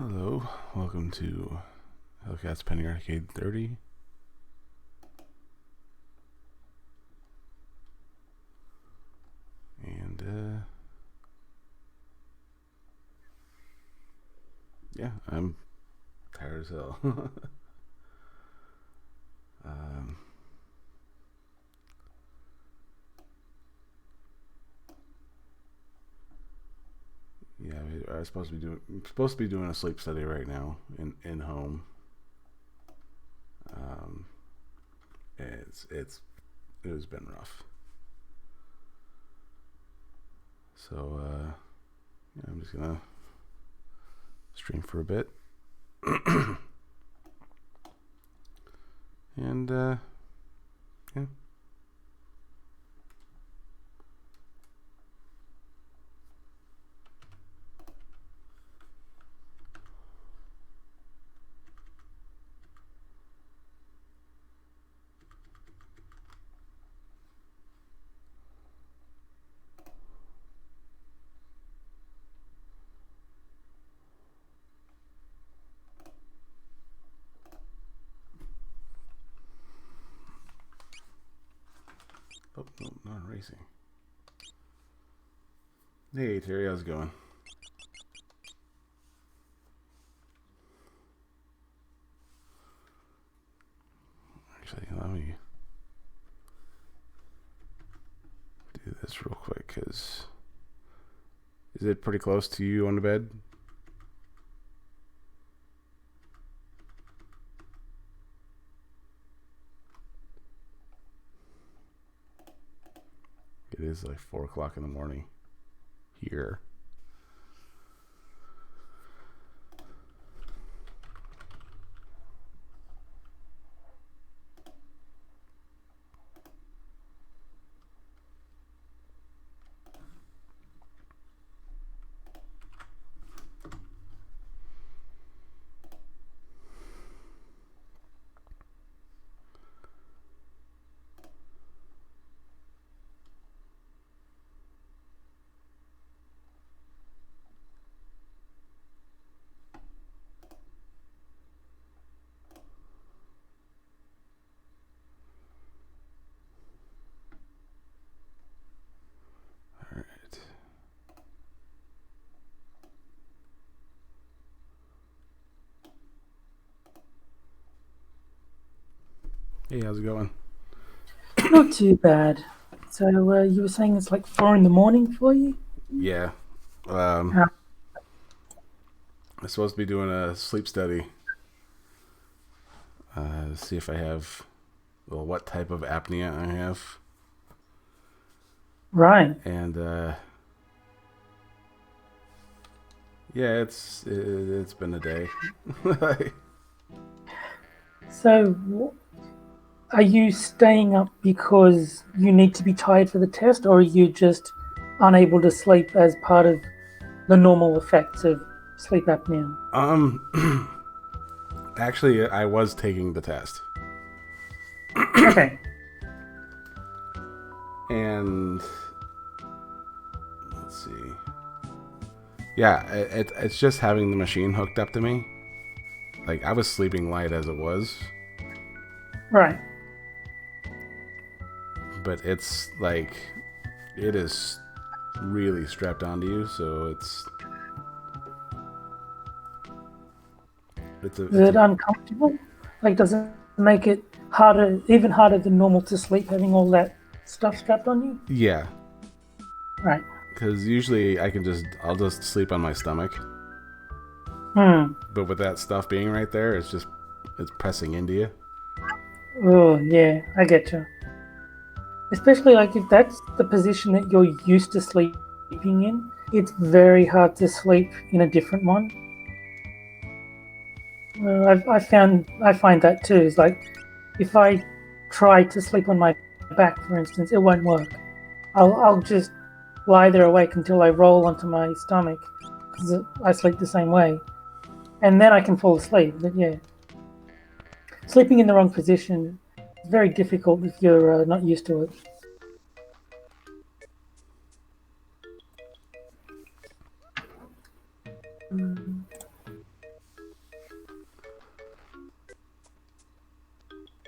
Hello, welcome to Hellcat's Penny Arcade 30. And, yeah, I'm tired as hell. um, yeah, I'm supposed to be doing a sleep study right now in home. It has been rough. So, yeah, I'm just gonna stream for a bit. And, yeah. Oh, no, not racing. Hey, Terry, how's it going? Actually, let me do this real quick, because is it pretty close to you on the bed? It is like 4 o'clock in the morning here. All right. Hey, how's it going? Not too bad. So you were saying it's like 4 in the morning for you? Yeah. Um, Uh, I'm supposed to be doing a sleep study to see if I have, well, what type of apnea I have. right. And, yeah, it's been a day. So are you staying up because you need to be tired for the test, or are you just unable to sleep as part of the normal effects of sleep apnea? um, actually, I was taking the test. Okay. And let's see. Yeah, it's just having the machine hooked up to me. Like, I was sleeping light as it was, Right. but it's like it is really strapped onto you, so Is it's it a uncomfortable? Like, does it make it harder, even harder than normal to sleep, having all that stuff strapped on you? yeah, Right. because usually I'll just sleep on my stomach, Hmm. but with that stuff being right there, it's pressing into you. Oh, yeah, I get you. Especially like if that's the position that you're used to sleeping in, it's very hard to sleep in a different one. I find that too. It's like if I try to sleep on my back, for instance, it won't work. I'll just lie there awake until I roll onto my stomach because I sleep the same way, and then I can fall asleep. But yeah, sleeping in the wrong position is very difficult if you're not used to it.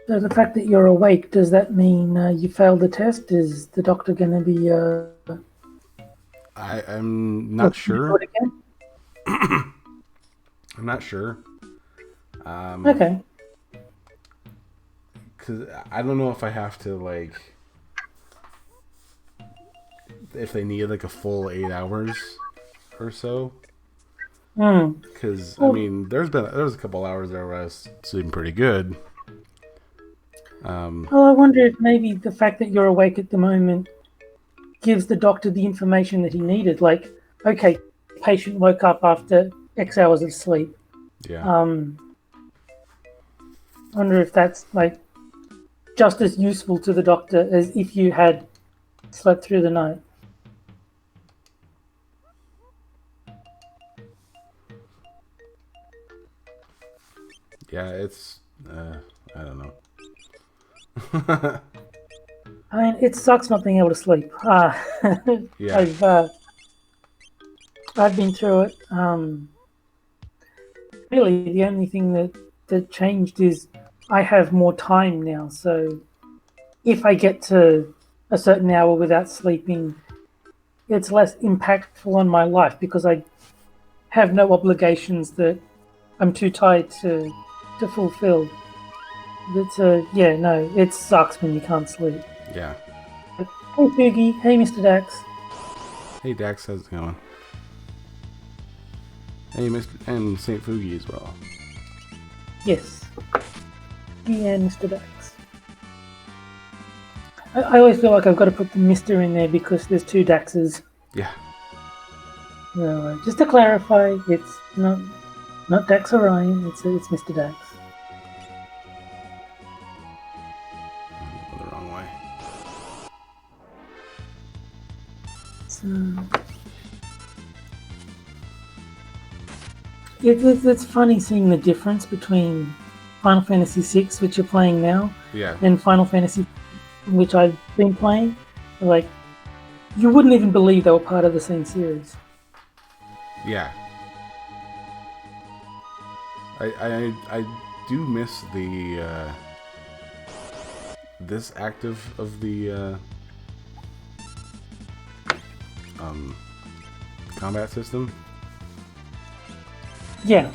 So the fact that you're awake, does that mean you failed the test? Is the doctor going to be I'm not looking into sure. it again? I'm not sure. Okay. Because I don't know if I have to, like, if they need like a full 8 hours or so. Hmm. Because I Well, mean, there was a couple hours there where I was sleeping pretty good. I wonder if maybe the fact that you're awake at the moment gives the doctor the information that he needed. Like, okay, patient woke up after X hours of sleep. Yeah, I wonder if that's like just as useful to the doctor as if you had slept through the night. yeah, it's I don't know. I mean, it sucks not being able to sleep. Yeah, I've I've been through it. Really, the only thing that changed is I have more time now. So if I get to a certain hour without sleeping, it's less impactful on my life because I have no obligations that I'm too tired to fulfill. But yeah, no, it sucks when you can't sleep. yeah. Hey Foogie, hey Mr. Dax. Hey Dax, how's it going? Hey Mr. and Saint Fugi as well. Yes, me and Mr. Dax. I always feel like I've got to put the Mister in there because there's two Daxes. Yeah, No, just to clarify, it's not Dax Orion. It's Mr. Dax. the wrong way. So it's funny seeing the difference between Final Fantasy VI, which you're playing now, Yeah, and Final Fantasy, which I've been playing. Like, you wouldn't even believe they were part of the same series. yeah. I do miss the this active of the combat system. Yeah.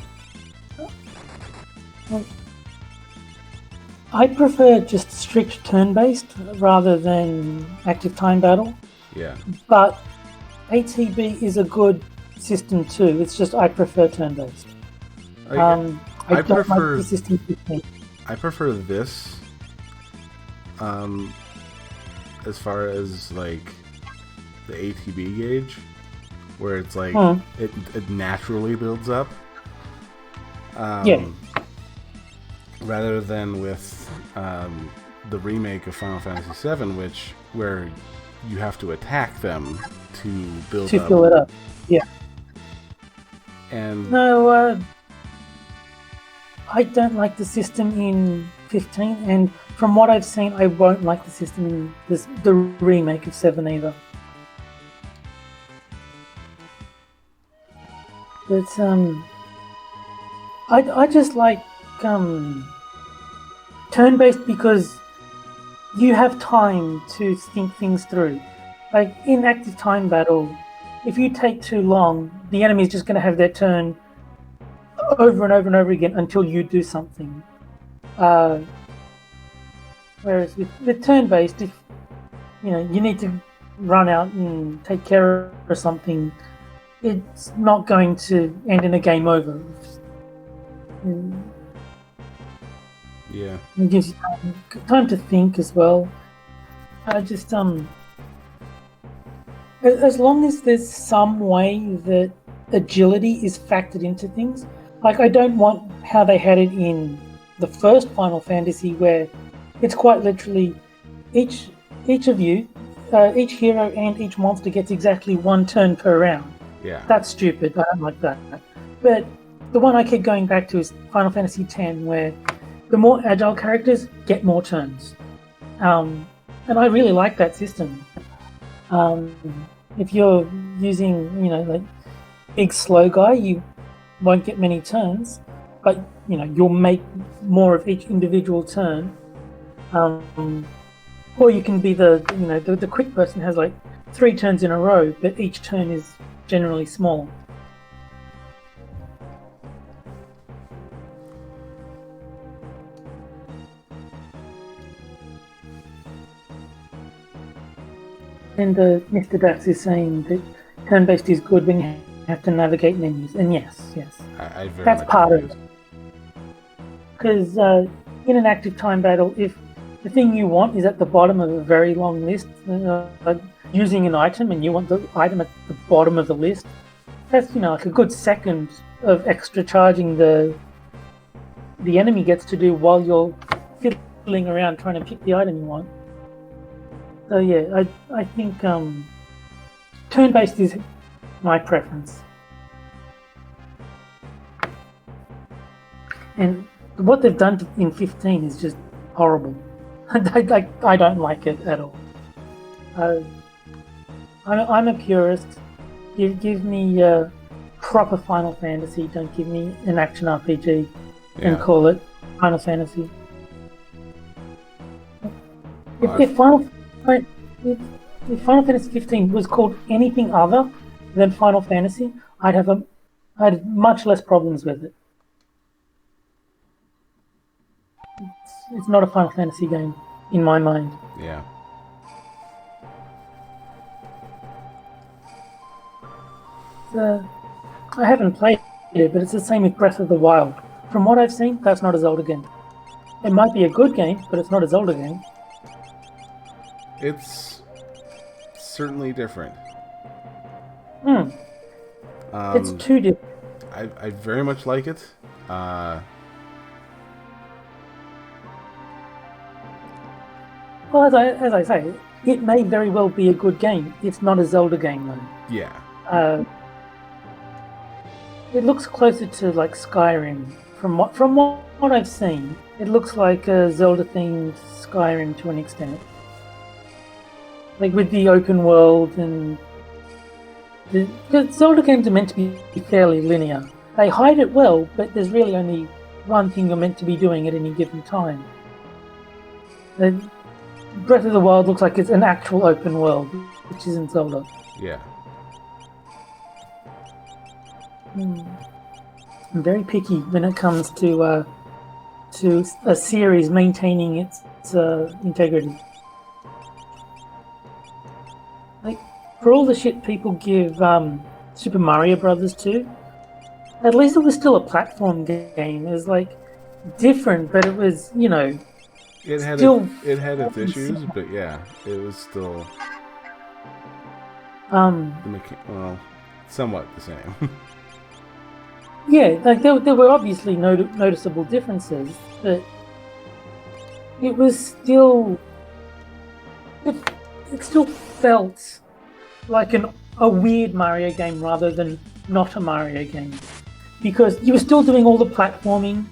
Well, I prefer just strict turn-based rather than active time battle, Yeah, but ATB is a good system too. It's just I prefer turn-based. I, I I don't like prefer the system 15. I prefer this as far as like the ATB gauge, where it's like it naturally builds up. Yeah. Rather than with the remake of Final Fantasy VII, where you have to attack them to build To up. fill it up. Yeah. And No, I don't like the system in 15, and from what I've seen, I won't like the system in the remake of 7 either. But I just like turn-based because you have time to think things through. Like in active time battle, if you take too long, the enemy is just going to have their turn over and over and over again until you do something. Whereas with turn-based, if you need to run out and take care of something, it's not going to end in a game over. yeah, It gives you time to think as well. I just as long as there's some way that agility is factored into things, like I don't want how they had it in the first Final Fantasy, where it's quite literally each of you, each hero and each monster gets exactly one turn per round. yeah, That's stupid. I don't like that. But the one I keep going back to is Final Fantasy X, where the more agile characters get more turns, and I really like that system. If you're using, like big slow guy, you won't get many turns, but you'll make more of each individual turn, Or you can be the quick person who has like 3 turns in a row, but each turn is generally small. And Mr. Dax is saying that turn-based is good when you have to navigate menus, and yes, I very that's much part agree. of it. Because in an active time battle, if the thing you want is at the bottom of a very long list, like using an item, and you want the item at the bottom of the list, that's like a good second of extra charging the enemy gets to do while you're fiddling around trying to pick the item you want. So yeah, I think turn-based is my preference. And what they've done in 15 is just horrible. I don't like it at all. I'm a purist. Give me proper Final Fantasy. Don't give me an action RPG and call it Final Fantasy. If Final Fantasy 15 was called anything other than Final Fantasy, I'd have much less problems with it. It's not a Final Fantasy game in my mind. Yeah. I haven't played it, but it's the same with Breath of the Wild. From what I've seen, that's not a Zelda game. It might be a good game, but it's not a Zelda game. It's certainly different. It's too different. I very much like it. Well, as I say, it may very well be a good game. It's not a Zelda game, though. Yeah. It looks closer to like Skyrim. From what I've seen, it looks like a Zelda-themed Skyrim to an extent. Like with the open world and the Zelda games are meant to be fairly linear. They hide it well, but there's really only one thing you're meant to be doing at any given time. Breath of the Wild looks like it's an actual open world, which isn't Zelda. Yeah. I'm very picky when it comes to a series maintaining its integrity. Like, for all the shit people give Super Mario Brothers to, at least it was still a platform game. It was like different, but it was It had still its issues, but yeah, it was still somewhat the same. Yeah, like there were obviously noticeable differences, but it was still it still felt like a weird Mario game rather than not a Mario game, because you were still doing all the platforming,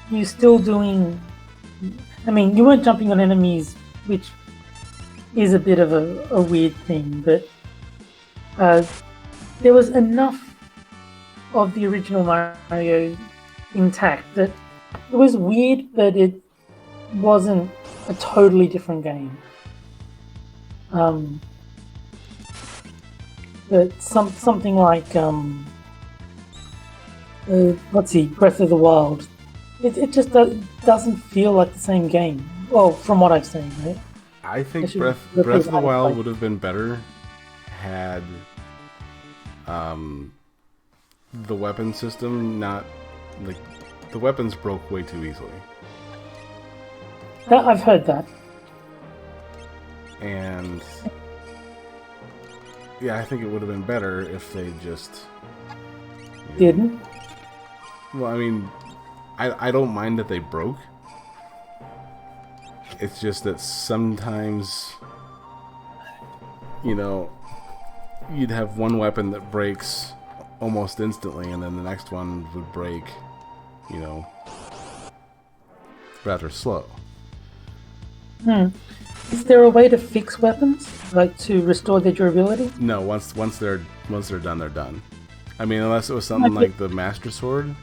you were still doing. I mean, you weren't jumping on enemies, which is a bit of a weird thing, but there was enough of the original Mario intact that it was weird, but it wasn't a totally different game. But something like let's see, Breath of the Wild. It just doesn't feel like the same game. Well, from what I've seen, right? I think Breath of the Wild would have been better had the weapon system not like the weapons broke way too easily. I've heard that. And yeah, I think it would have been better if they just didn't. Well, I mean, I don't mind that they broke. It's just that sometimes, you'd have one weapon that breaks almost instantly, and then the next one would break, rather slow. Is there a way to fix weapons, like to restore their durability? No, once they're done, they're done. I mean, unless it was something like the Master Sword.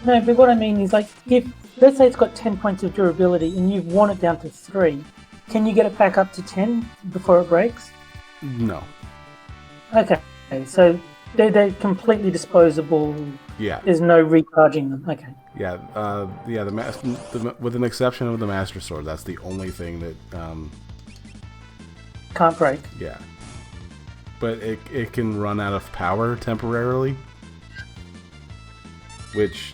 No, but what I mean is, like, if let's say it's got 10 points of durability and you've worn it down to 3. Can you get it back up to 10 before it breaks? No. Okay, so they're completely disposable. Yeah. There's no recharging them. Okay. Yeah. With an exception of the Master Sword, that's the only thing that. Can't break. Yeah. But it can run out of power temporarily, which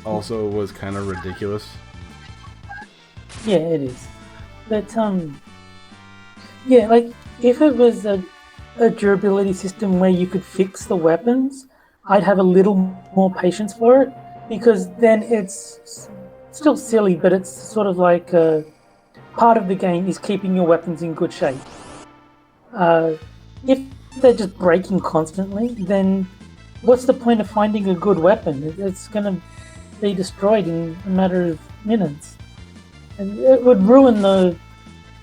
also was kind of ridiculous. Yeah, it is. But yeah, like if it was a durability system where you could fix the weapons, I'd have a little more patience for it, because then it's still silly, but it's sort of like part of the game is keeping your weapons in good shape. If they're just breaking constantly, then what's the point of finding a good weapon? It's going to be destroyed in a matter of minutes. And it would ruin the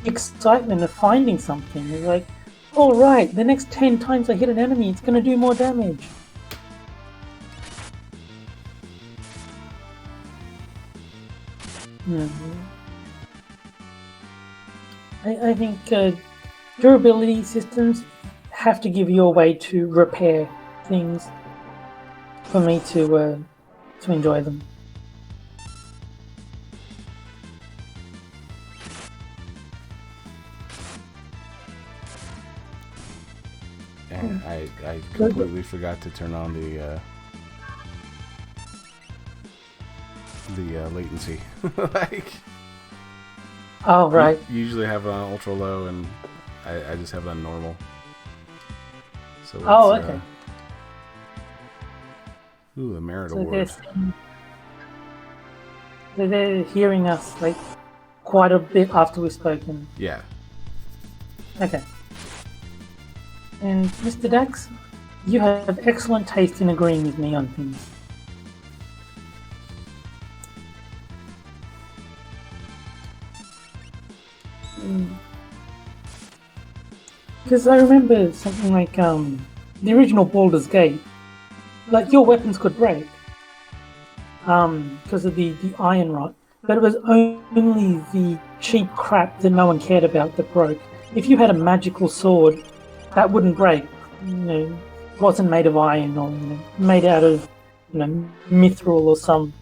excitement of finding something. It's like, all right, the next 10 times I hit an enemy, it's going to do more damage. I think durability systems have to give you a way to repair things for me to enjoy them. And I completely forgot to turn on the latency. Like, oh, right. You usually have it on ultra low, and I just have it on normal. So okay. Ooh, the merit award. They're hearing us like quite a bit after we've spoken. Yeah. Okay. And Mr. Dax, you have excellent taste in agreeing with me on things. Because I remember something like the original Baldur's Gate, like your weapons could break because of the iron rot, but it was only the cheap crap that no one cared about that broke. If you had a magical sword, that wouldn't break. Wasn't made of iron or made out of mithril or some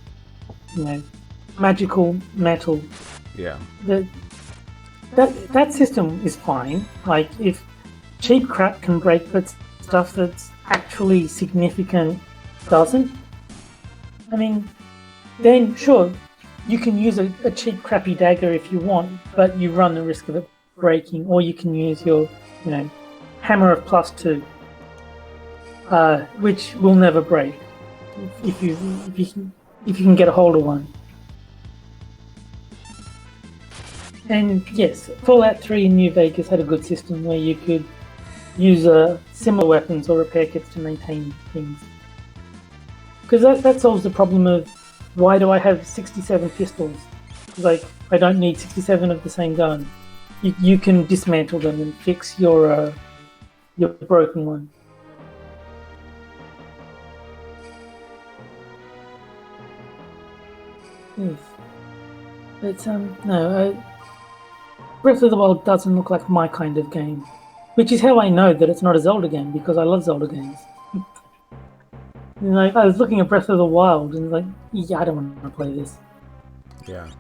magical metal. Yeah. That system is fine. Like if cheap crap can break, but stuff that's actually significant doesn't. I mean, then sure, you can use a cheap crappy dagger if you want, but you run the risk of it breaking. Or you can use your hammer of +2, which will never break if you can get a hold of one. And yes, Fallout 3 in New Vegas had a good system where you could use similar weapons or repair kits to maintain things. Because that solves the problem of why do I have 67 pistols? Like, I don't need 67 of the same gun. You can dismantle them and fix your broken one. Yes. But no, Breath of the Wild doesn't look like my kind of game, which is how I know that it's not a Zelda game, because I love Zelda games. I was looking at Breath of the Wild and like, yeah, I don't want to play this. Yeah.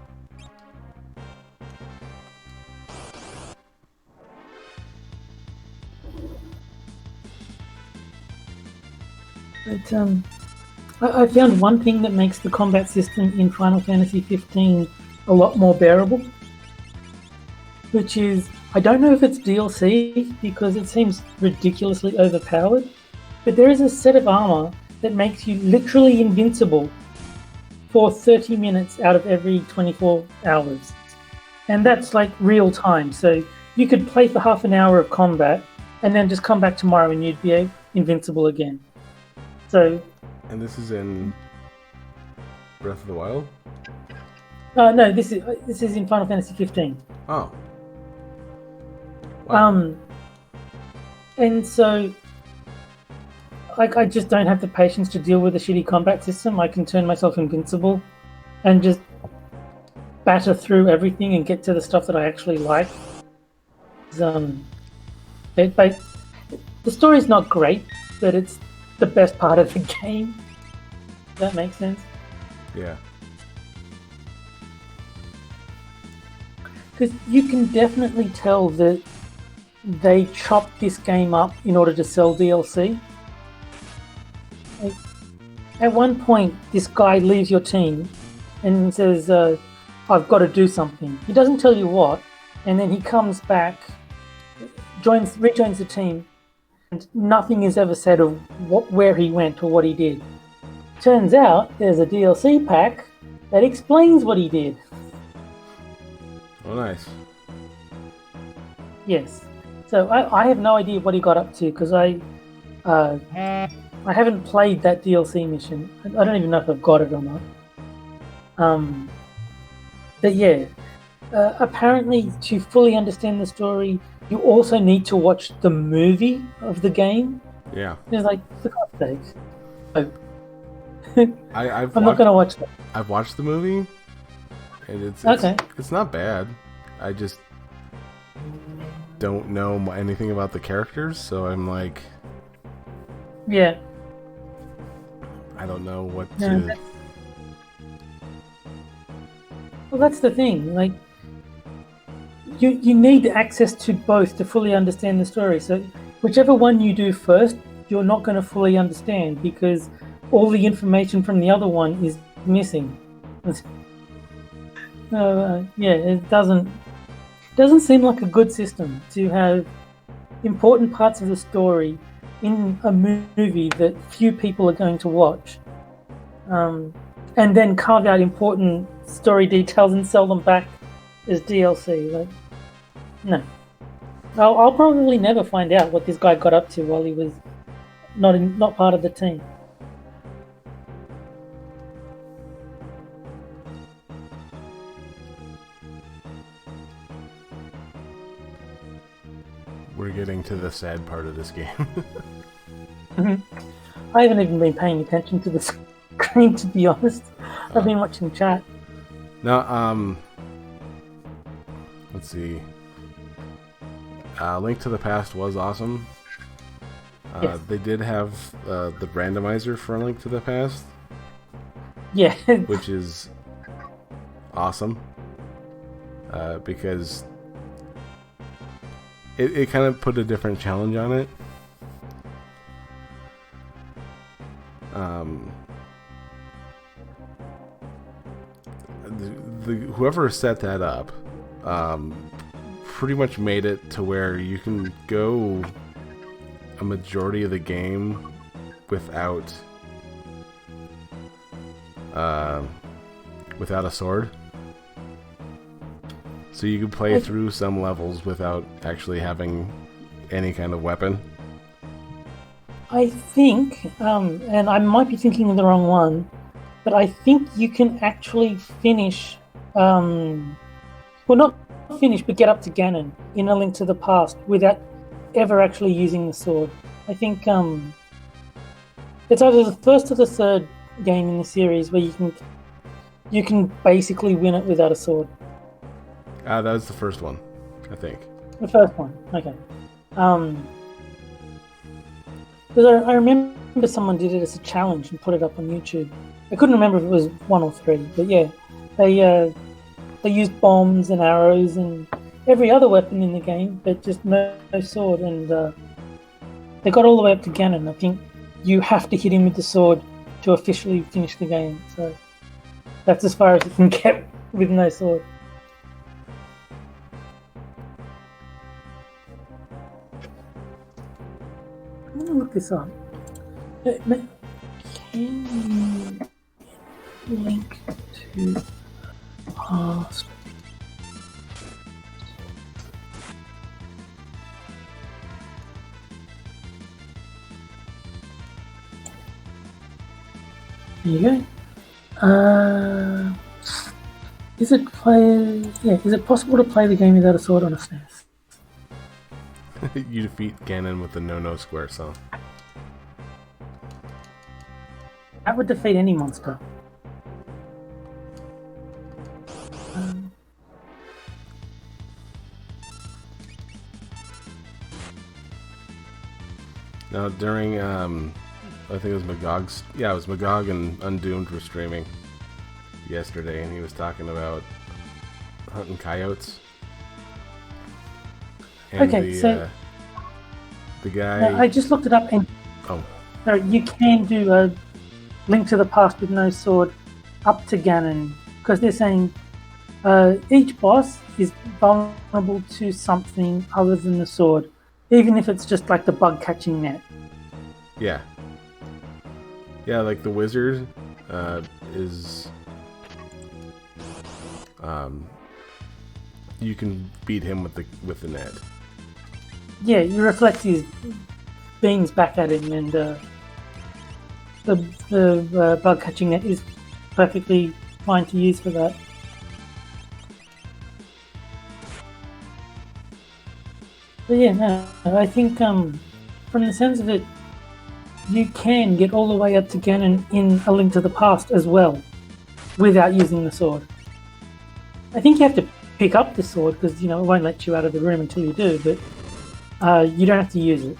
But I found one thing that makes the combat system in Final Fantasy 15 a lot more bearable, which is, I don't know if it's DLC because it seems ridiculously overpowered, but there is a set of armor that makes you literally invincible for 30 minutes out of every 24 hours. And that's like real time, so you could play for half an hour of combat and then just come back tomorrow and you'd be invincible again. So. And this is in Breath of the Wild? No, this is in Final Fantasy 15. Oh. Wow. And so, like, I just don't have the patience to deal with a shitty combat system. I can turn myself invincible and just batter through everything and get to the stuff that I actually like. But the story's not great, but it's the best part of the game. Does that make sense? Yeah. Because you can definitely tell that they chopped this game up in order to sell DLC. Like, at one point, this guy leaves your team and says, I've got to do something. He doesn't tell you what, and then he comes back, rejoins the team, and nothing is ever said of where he went or what he did. Turns out there's a DLC pack that explains what he did. Oh, nice. Yes. So I have no idea what he got up to because I haven't played that DLC mission. I don't even know if I've got it or not. But yeah, apparently to fully understand the story, you also need to watch the movie of the game. Yeah. It's like, for God's sake. So, I'm not going to watch that. I've watched the movie, and it's not bad. I just don't know anything about the characters, so I'm like, yeah, I don't know what to. Well, that's the thing. Like, you need access to both to fully understand the story. So, whichever one you do first, you're not going to fully understand because all the information from the other one is missing. Yeah, it doesn't seem like a good system to have important parts of the story in a movie that few people are going to watch, and then carve out important story details and sell them back as DLC. Like, no, I'll probably never find out what this guy got up to while he was not part of the team. We're getting to the sad part of this game. I haven't even been paying attention to the screen, to be honest. I've been watching chat. Now, let's see. Link to the Past was awesome. Yes. They did have the randomizer for Link to the Past. Yeah. Which is awesome. Because it kind of put a different challenge on it. Whoever set that up pretty much made it to where you can go a majority of the game without a sword. So you can play through some levels without actually having any kind of weapon. I think, and I might be thinking of the wrong one, but I think you can actually finish, well, not finish, but get up to Ganon in A Link to the Past without ever actually using the sword. I think it's either the first or the third game in the series where you can basically win it without a sword. That was the first one, I think. The first one, okay. Because I remember someone did it as a challenge and put it up on YouTube. I couldn't remember if it was 1 or 3, but yeah, they used bombs and arrows and every other weapon in the game, but just no sword. And they got all the way up to Ganon. I think you have to hit him with the sword to officially finish the game. So that's as far as you can get with no sword. I'm gonna look this up. Can you link to past? There you go. Is it possible to play the game without a sword on a SNES? You defeat Ganon with the no square song. That would defeat any monster. Now during I think it was Magog's. Yeah, it was Magog and Undoomed were streaming yesterday, and he was talking about hunting coyotes. And the guy. I just looked it up, and you can do a Link to the Past with no sword up to Ganon, because they're saying each boss is vulnerable to something other than the sword, even if it's just like the bug catching net. Yeah. Yeah, like the wizard is you can beat him with the net. Yeah, you reflect his beams back at him, and the bug catching net is perfectly fine to use for that. But yeah, no, I think from the sense of it, you can get all the way up to Ganon in A Link to the Past as well, without using the sword. I think you have to pick up the sword, because it won't let you out of the room until you do, but you don't have to use it.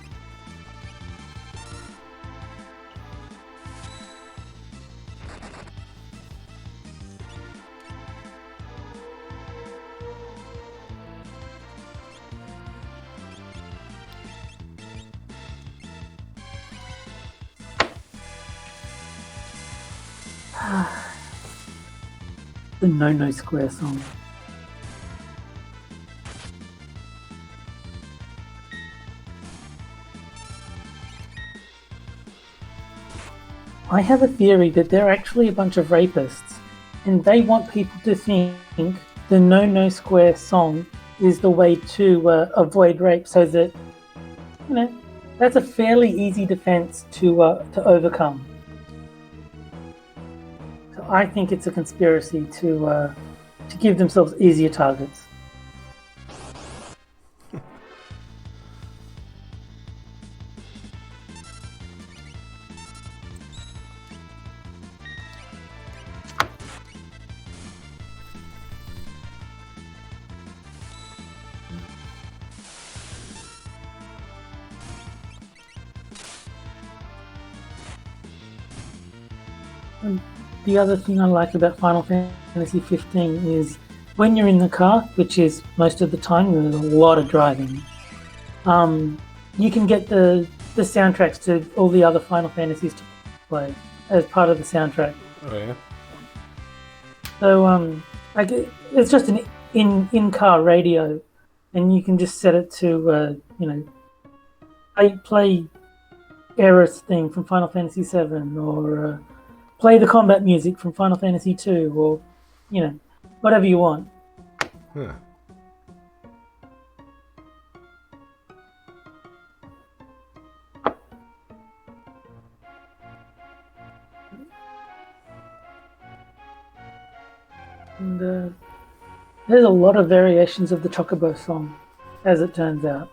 The No Square song. I have a theory that they're actually a bunch of rapists, and they want people to think the No Square song is the way to avoid rape, so that that's a fairly easy defense to overcome. So I think it's a conspiracy to give themselves easier targets. The other thing I like about Final Fantasy 15 is when you're in the car, which is most of the time, there's a lot of driving, you can get the soundtracks to all the other Final Fantasies to play as part of the soundtrack. Oh yeah. So it's just an in-car radio, and you can just set it to play Aerith's theme from Final Fantasy 7, or play the combat music from Final Fantasy 2, or whatever you want. Huh. And there's a lot of variations of the Chocobo song, as it turns out.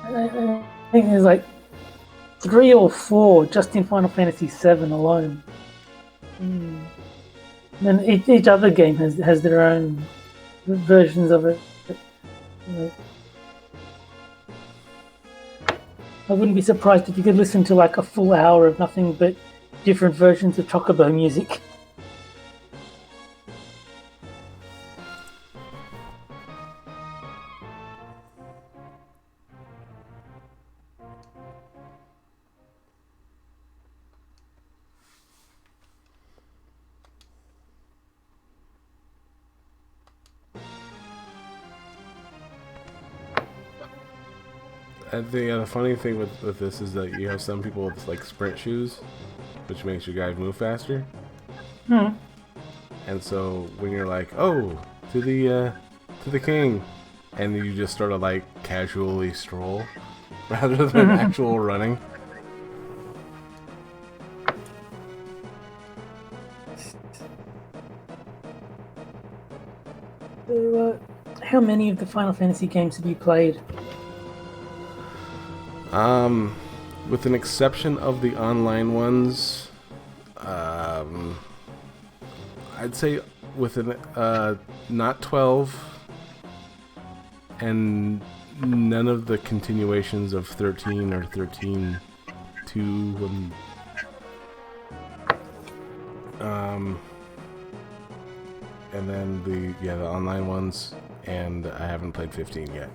I think there's like 3 or 4 just in Final Fantasy 7 alone. And each other game has their own versions of it. I wouldn't be surprised if you could listen to like a full hour of nothing but different versions of Chocobo music. The funny thing with this is that you have some people with like sprint shoes, which makes your guys move faster. And so when you're like, oh, to the king, and you just sort of like casually stroll rather than actual running. So, how many of the Final Fantasy games have you played? With an exception of the online ones, I'd say within not 12, and none of the continuations of 13 or 13-2 and then the online ones, and I haven't played 15 yet.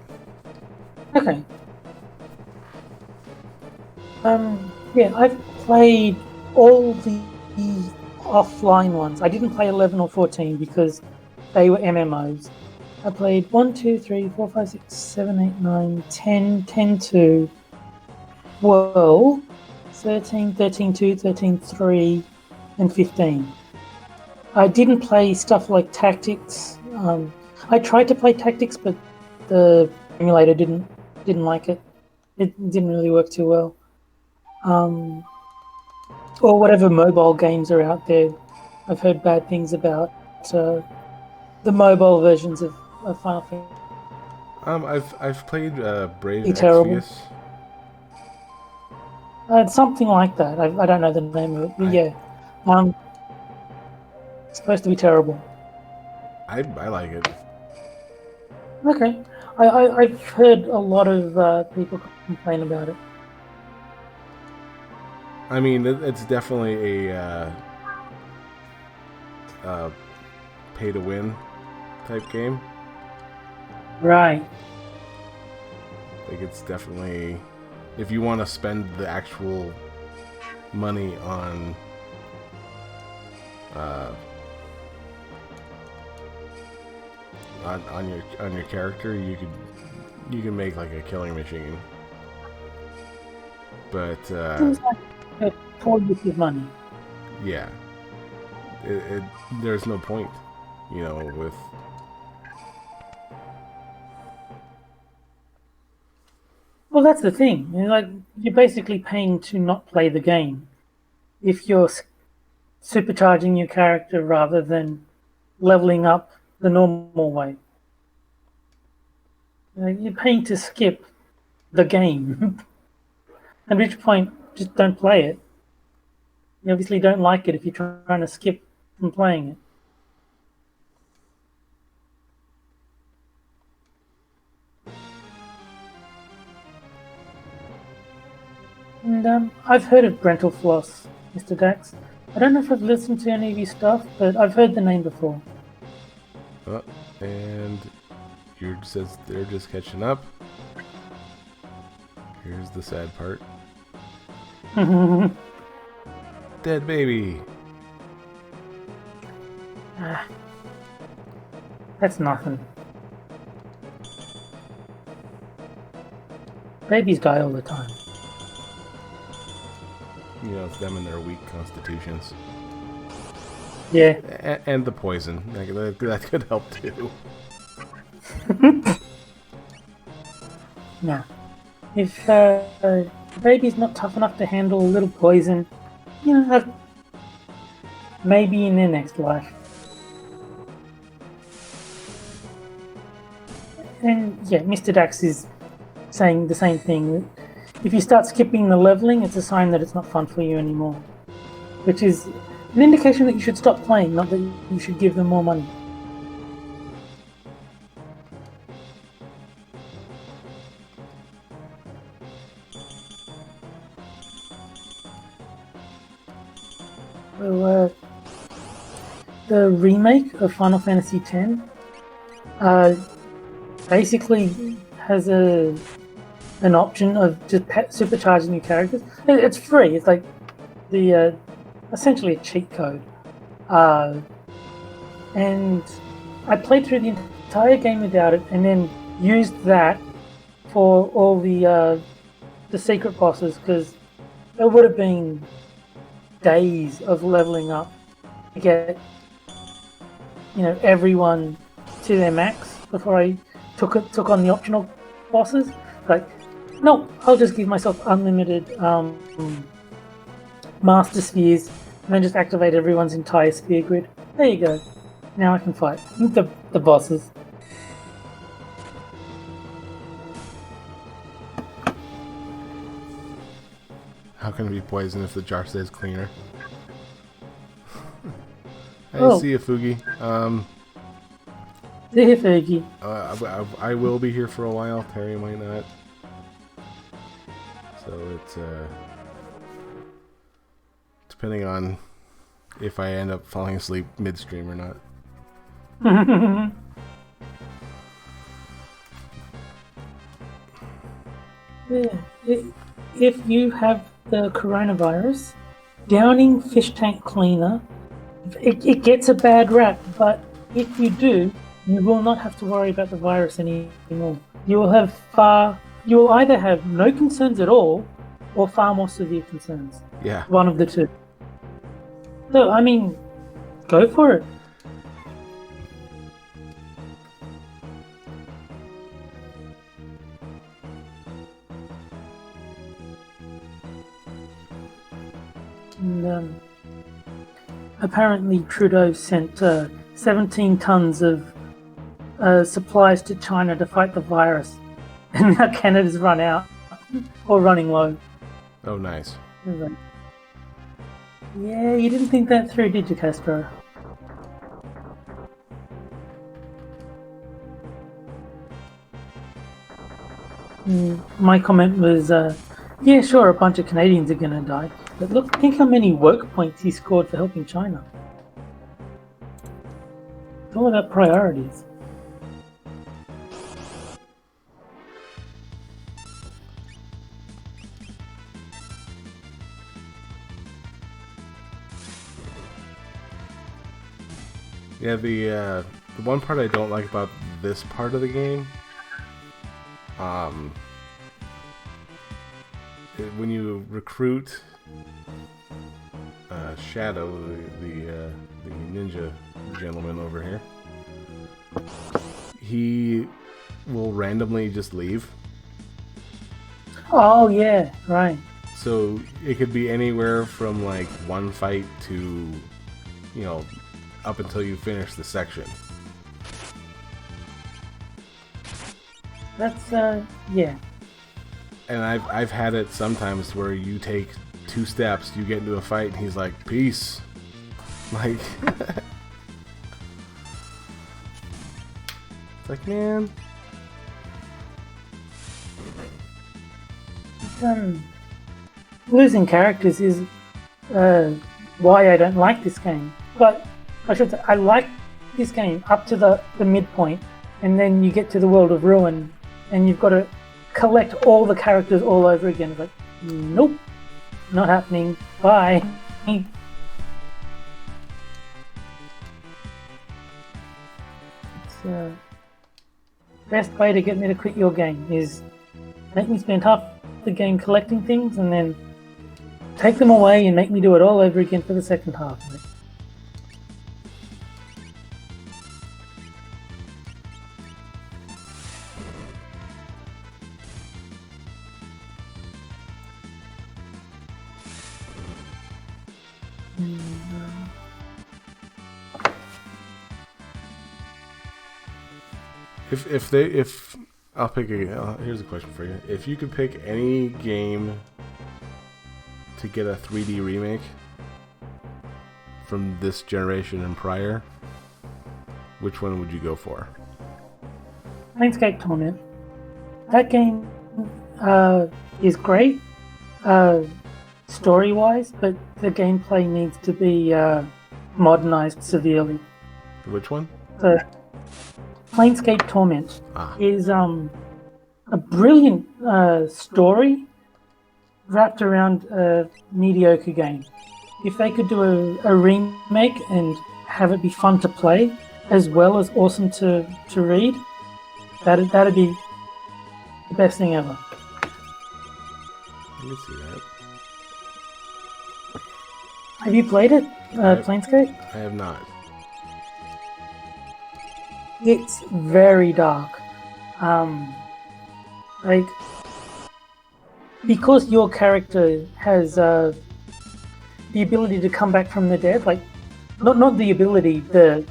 Okay. Yeah, I've played all the offline ones. I didn't play 11 or 14 because they were MMOs. I played 1, 2, 3, 4, 5, 6, 7, 8, 9, 10, 10 2, 12, 13, 13 2, 13 3, and 15. I didn't play stuff like Tactics. I tried to play Tactics, but the emulator didn't like it. It didn't really work too well. Or whatever mobile games are out there. I've heard bad things about the mobile versions of Final Fantasy. I've played Brave Terrible. Exvius. Something like that. I don't know the name of it, but yeah. It's supposed to be terrible. I like it. Okay. I've heard a lot of people complain about it. I mean, it's definitely a pay-to-win type game. Right. Like, it's definitely... If you want to spend the actual money on... on your character, you can make like a killing machine. But Seems like a poor use of money. yeah, there's no point, with. Well, that's the thing. Like, you're basically paying to not play the game if you're supercharging your character rather than leveling up the normal way. You're paying to skip the game. At which point, just don't play it. You obviously don't like it if you're trying to skip from playing it. And I've heard of Brental Floss, Mr. Dax. I don't know if I've listened to any of your stuff, but I've heard the name before. And says they're just catching up. Here's the sad part. Dead baby. That's nothing. Babies die all the time. It's them and their weak constitutions. Yeah. And the poison. That could help too. No. If a baby's not tough enough to handle a little poison, maybe in their next life. And yeah, Mr. Dax is saying the same thing. If you start skipping the leveling, it's a sign that it's not fun for you anymore. Which is an indication that you should stop playing, not that you should give them more money. So, the remake of Final Fantasy X basically has an option of just supercharging your characters. It's free. It's like the essentially a cheat code. And I played through the entire game without it, and then used that for all the secret bosses, because it would have been days of leveling up to get everyone to their max before I took on the optional bosses. Like, no, I'll just give myself unlimited master spheres and then just activate everyone's entire sphere grid. There you go. Now I can fight the bosses. How can it be poison if the jar says cleaner? I Oh. see you, Fugi. See you, Fergie. I will be here for a while. Terry might not. So it's depending on if I end up falling asleep midstream or not. Yeah. If you have the coronavirus, downing fish tank cleaner, it gets a bad rap, but if you do, you will not have to worry about the virus anymore. You will either have no concerns at all, or far more severe concerns. Yeah. One of the two. So, I mean, go for it. And, apparently Trudeau sent 17 tons of supplies to China to fight the virus. And now Canada's run out or running low. Oh, nice. Yeah, you didn't think that through, did you, Castro? My comment was, yeah, sure, a bunch of Canadians are going to die. But look, think how many work points he scored for helping China. It's all about priorities. Yeah, the one part I don't like about this part of the game, when you recruit Shadow, the ninja gentleman over here, he will randomly just leave. Oh yeah, right. So it could be anywhere from like one fight to, you know, up until you finish the section. That's yeah. And I've had it sometimes where you take 2 steps, you get into a fight, and he's like, "Peace." Like, it's like, man. Losing characters is why I don't like this game. But I should say, I like this game up to the midpoint, and then you get to the World of Ruin, and you've got to collect all the characters all over again. It's like, nope, not happening. Bye. It's best way to get me to quit your game is make me spend half the game collecting things, and then take them away and make me do it all over again for the second half of it. If I'll pick here's a question for you. If you could pick any game to get a 3D remake from this generation and prior, which one would you go for? Planescape Torment. That game is great story-wise, but the gameplay needs to be modernized severely. Which one? So, Planescape Torment Ah. is a brilliant story wrapped around a mediocre game. If they could do a remake and have it be fun to play as well as awesome to read, that'd be the best thing ever. Let me see that. Have you played it, Planescape? I have not. It's very dark. Like, because your character has the ability to come back from the dead, like, not the ability, the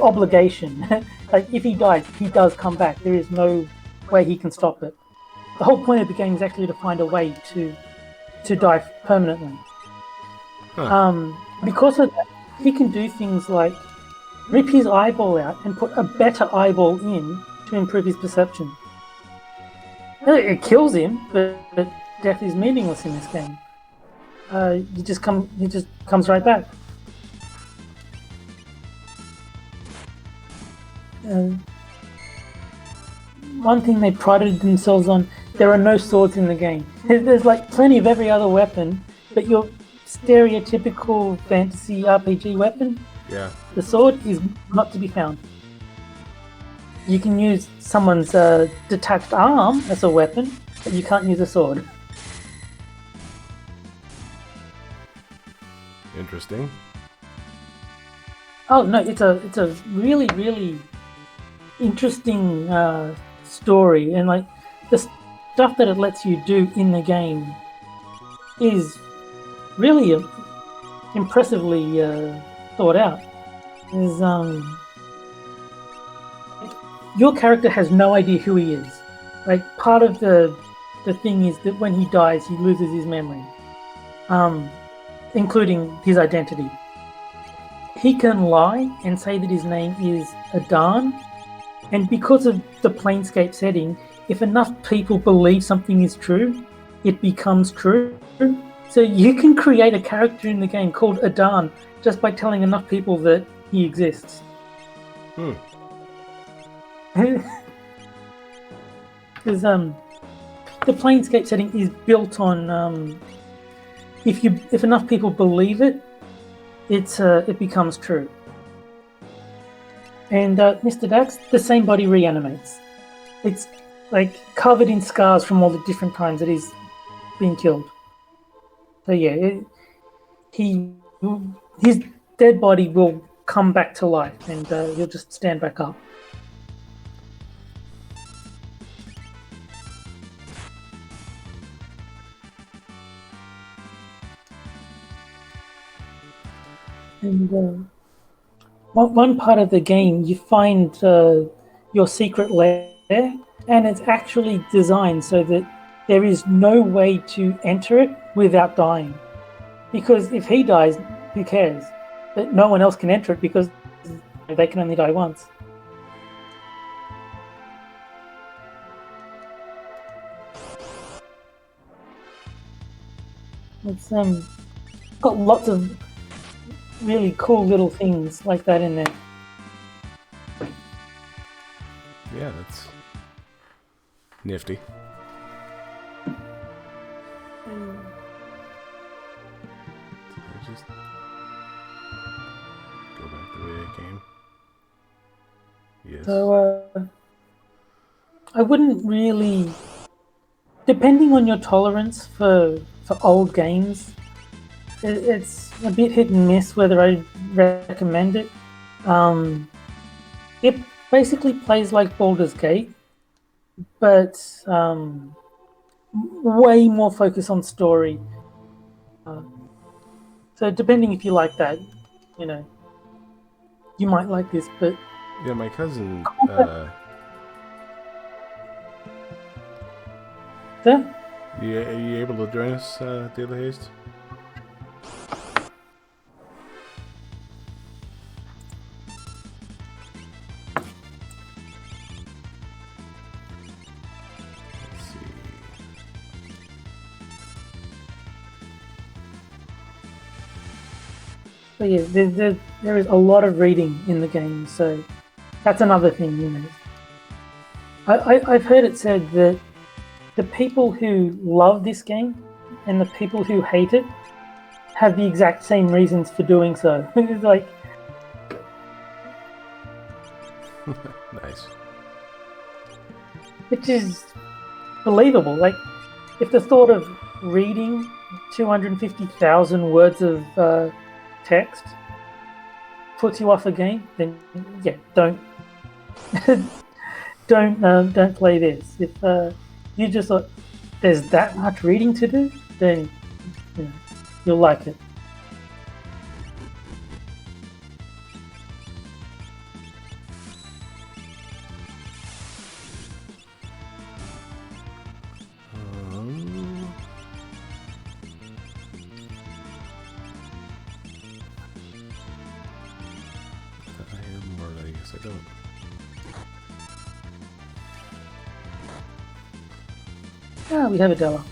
obligation. Like, if he dies, he does come back. There is no way he can stop it. The whole point of the game is actually to find a way to die permanently. Huh. Because of that, he can do things like rip his eyeball out and put a better eyeball in to improve his perception. It kills him, but death is meaningless in this game. He just comes right back. One thing they prided themselves on: there are no swords in the game. There's like plenty of every other weapon, but your stereotypical fantasy RPG weapon, Yeah. the sword, is not to be found. You can use someone's detached arm as a weapon, but you can't use a sword. Interesting. Oh no, it's a really, really interesting story, and like the stuff that it lets you do in the game is really impressively thought out. Is your character has no idea who he is. Like, part of the thing is that when he dies, he loses his memory, including his identity. He can lie and say that his name is Adan, and because of the Planescape setting, if enough people believe something is true, it becomes true. So you can create a character in the game called Adan just by telling enough people that he exists. Because the Planescape setting is built on if enough people believe it, it becomes true. And Mr. Dax, the same body reanimates. It's like covered in scars from all the different times that he's been killed. So yeah, his dead body will come back to life, and he'll just stand back up. And one part of the game, you find your secret lair, and it's actually designed so that there is no way to enter it without dying. Because if he dies, who cares? But no one else can enter it because they can only die once. It's got lots of really cool little things like that in there. Yeah, that's nifty. I just go back the way I came. Yes. So I wouldn't really, depending on your tolerance for old games, it's a bit hit and miss whether I recommend it. It basically plays like Baldur's Gate, but way more focus on story. So depending if you like that, you might like this. But yeah, my cousin. yeah. Are you able to join us, Daily Haste? Let's see. But yeah, there is a lot of reading in the game, so that's another thing, I've heard it said that the people who love this game and the people who hate it have the exact same reasons for doing so. It's like, Nice. which is believable. Like, if the thought of reading 250,000 words of text puts you off a game, then yeah, don't don't play this. If you just thought there's that much reading to do, then you'll like it. I have don't. Ah, we have a Della.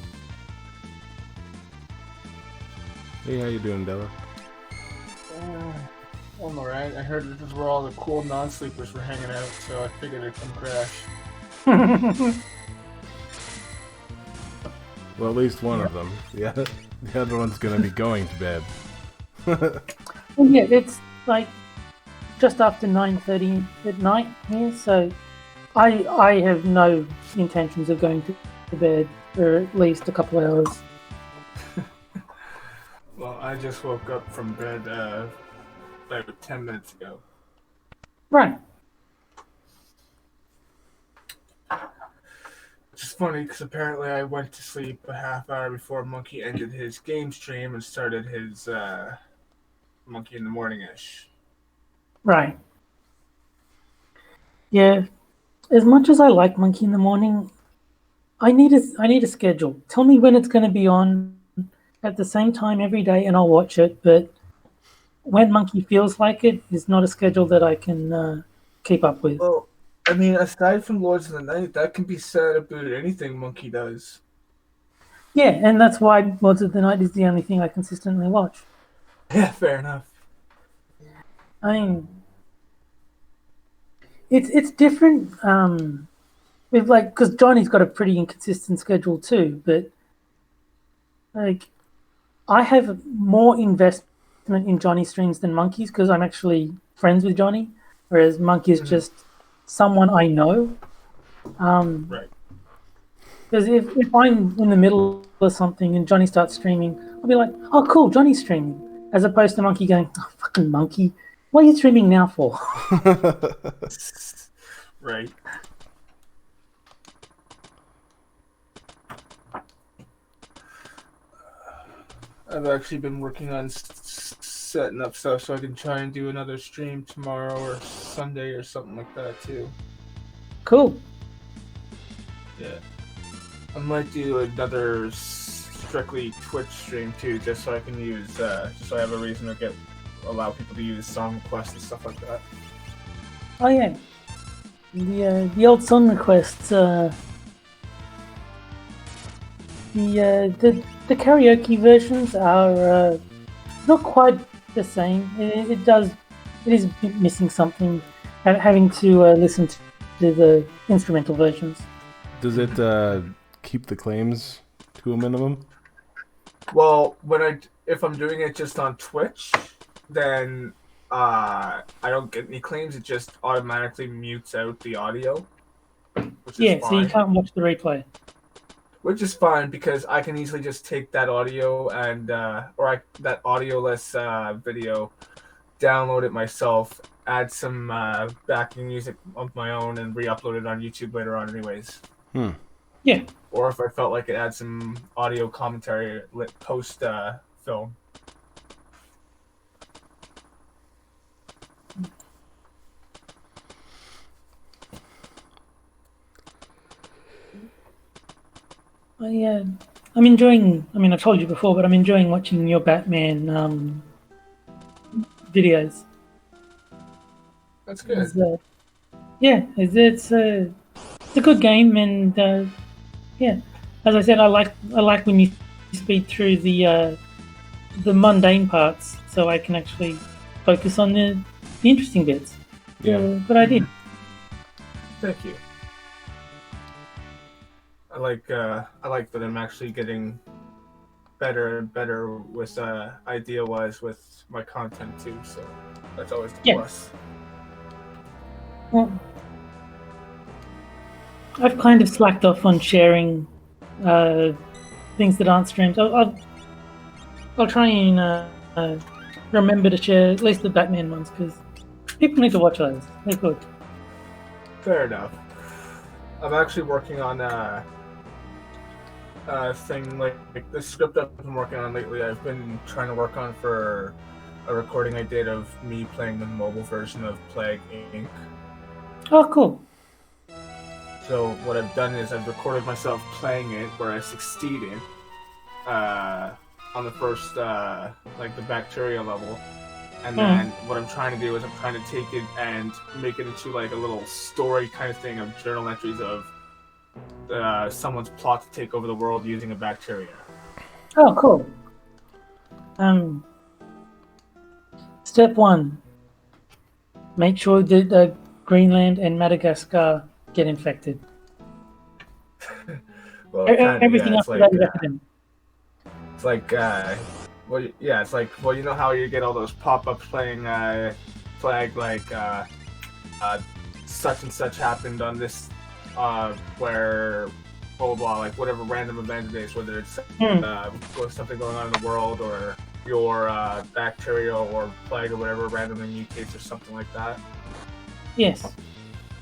Hey, how you doing, Della? I'm alright. I heard this is where all the cool non-sleepers were hanging out, so I figured I'd come crash. Well, at least one of them. Yeah, the other one's gonna be going to bed. Well, yeah, it's like just after 9:30 at night here, so I have no intentions of going to bed for at least a couple of hours. Well, I just woke up from bed about 10 minutes ago. Right. Which is funny, because apparently I went to sleep a half hour before Monkey ended his game stream and started his Monkey in the Morning-ish. Right. Yeah. As much as I like Monkey in the Morning, I need a schedule. Tell me when it's going to be on at the same time every day, and I'll watch it. But when Monkey feels like it is not a schedule that I can keep up with. Well, I mean, aside from Lords of the Night, that can be said about anything Monkey does. Yeah, and that's why Lords of the Night is the only thing I consistently watch. Yeah, fair enough. I mean, it's different with like because Johnny's got a pretty inconsistent schedule too, but like I have more investment in Johnny streams than Monkey's because I'm actually friends with Johnny, whereas Monkey is just someone I know. Right. Because if I'm in the middle of something and Johnny starts streaming, I'll be like, oh, cool, Johnny's streaming. As opposed to Monkey going, oh, fucking Monkey, what are you streaming now for? Right. I've actually been working on setting up stuff so I can try and do another stream tomorrow or Sunday or something like that too. Cool. Yeah. I might do another strictly Twitch stream too, just so I can use, just so I have a reason to allow people to use song requests and stuff like that. Oh yeah, the old song requests. The karaoke versions are not quite the same. It is missing something, having to listen to the instrumental versions. Does it keep the claims to a minimum? Well, if I'm doing it just on Twitch, then I don't get any claims. It just automatically mutes out the audio, which is fine. So you can't watch the replay. Which is fine because I can easily just take that audio and that audio-less video, download it myself, add some backing music of my own, and re-upload it on YouTube later on, anyways. Yeah. Or if I felt like it, add some audio commentary post film. I'm enjoying. I mean, I've told you before, but I'm enjoying watching your Batman videos. That's good. It's a good game, and as I said, I like when you speed through the mundane parts, so I can actually focus on the interesting bits. Yeah. Good idea. Thank you. I like that I'm actually getting better and better with idea-wise with my content too. So that's always the plus. Well, I've kind of slacked off on sharing things that aren't streams. I'll try and remember to share at least the Batman ones because people need to watch those. They're good. Fair enough. I'm actually working on thing like the script I've been working on lately. I've been trying to work on for a recording I did of me playing the mobile version of Plague Inc. Oh, cool. So what I've done is I've recorded myself playing it where I succeeded on the first like the bacteria level, And then what I'm trying to do is I'm trying to take it and make it into like a little story kind of thing of journal entries of someone's plot to take over the world using a bacteria. Oh, cool. Step 1. Make sure that Greenland and Madagascar get infected. Well, Everything after that is academic. It's like, it's like, well, you know how you get all those pop-ups playing flag like such and such happened on this where blah blah blah, like whatever random event it is, whether it's something going on in the world or your bacteria or plague or whatever randomly mutates or something like that. Yes.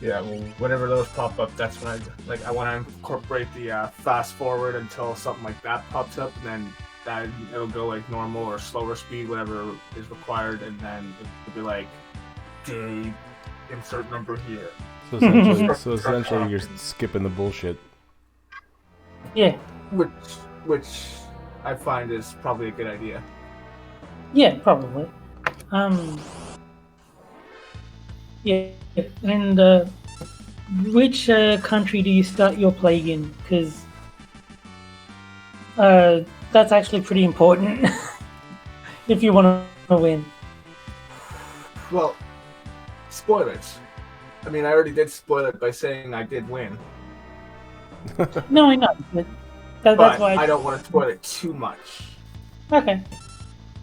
Yeah, well, whenever those pop up, that's when I want to incorporate the fast forward until something like that pops up, and then that it'll go like normal or slower speed, whatever is required, and then it'll be like day insert number here. So essentially, you're skipping the bullshit. Yeah. Which I find is probably a good idea. Yeah, probably. Yeah, and which country do you start your plague in? Because that's actually pretty important if you want to win. Well, spoilers. I mean, I already did spoil it by saying I did win. No, I know, but that's why I don't want to spoil it too much. Okay.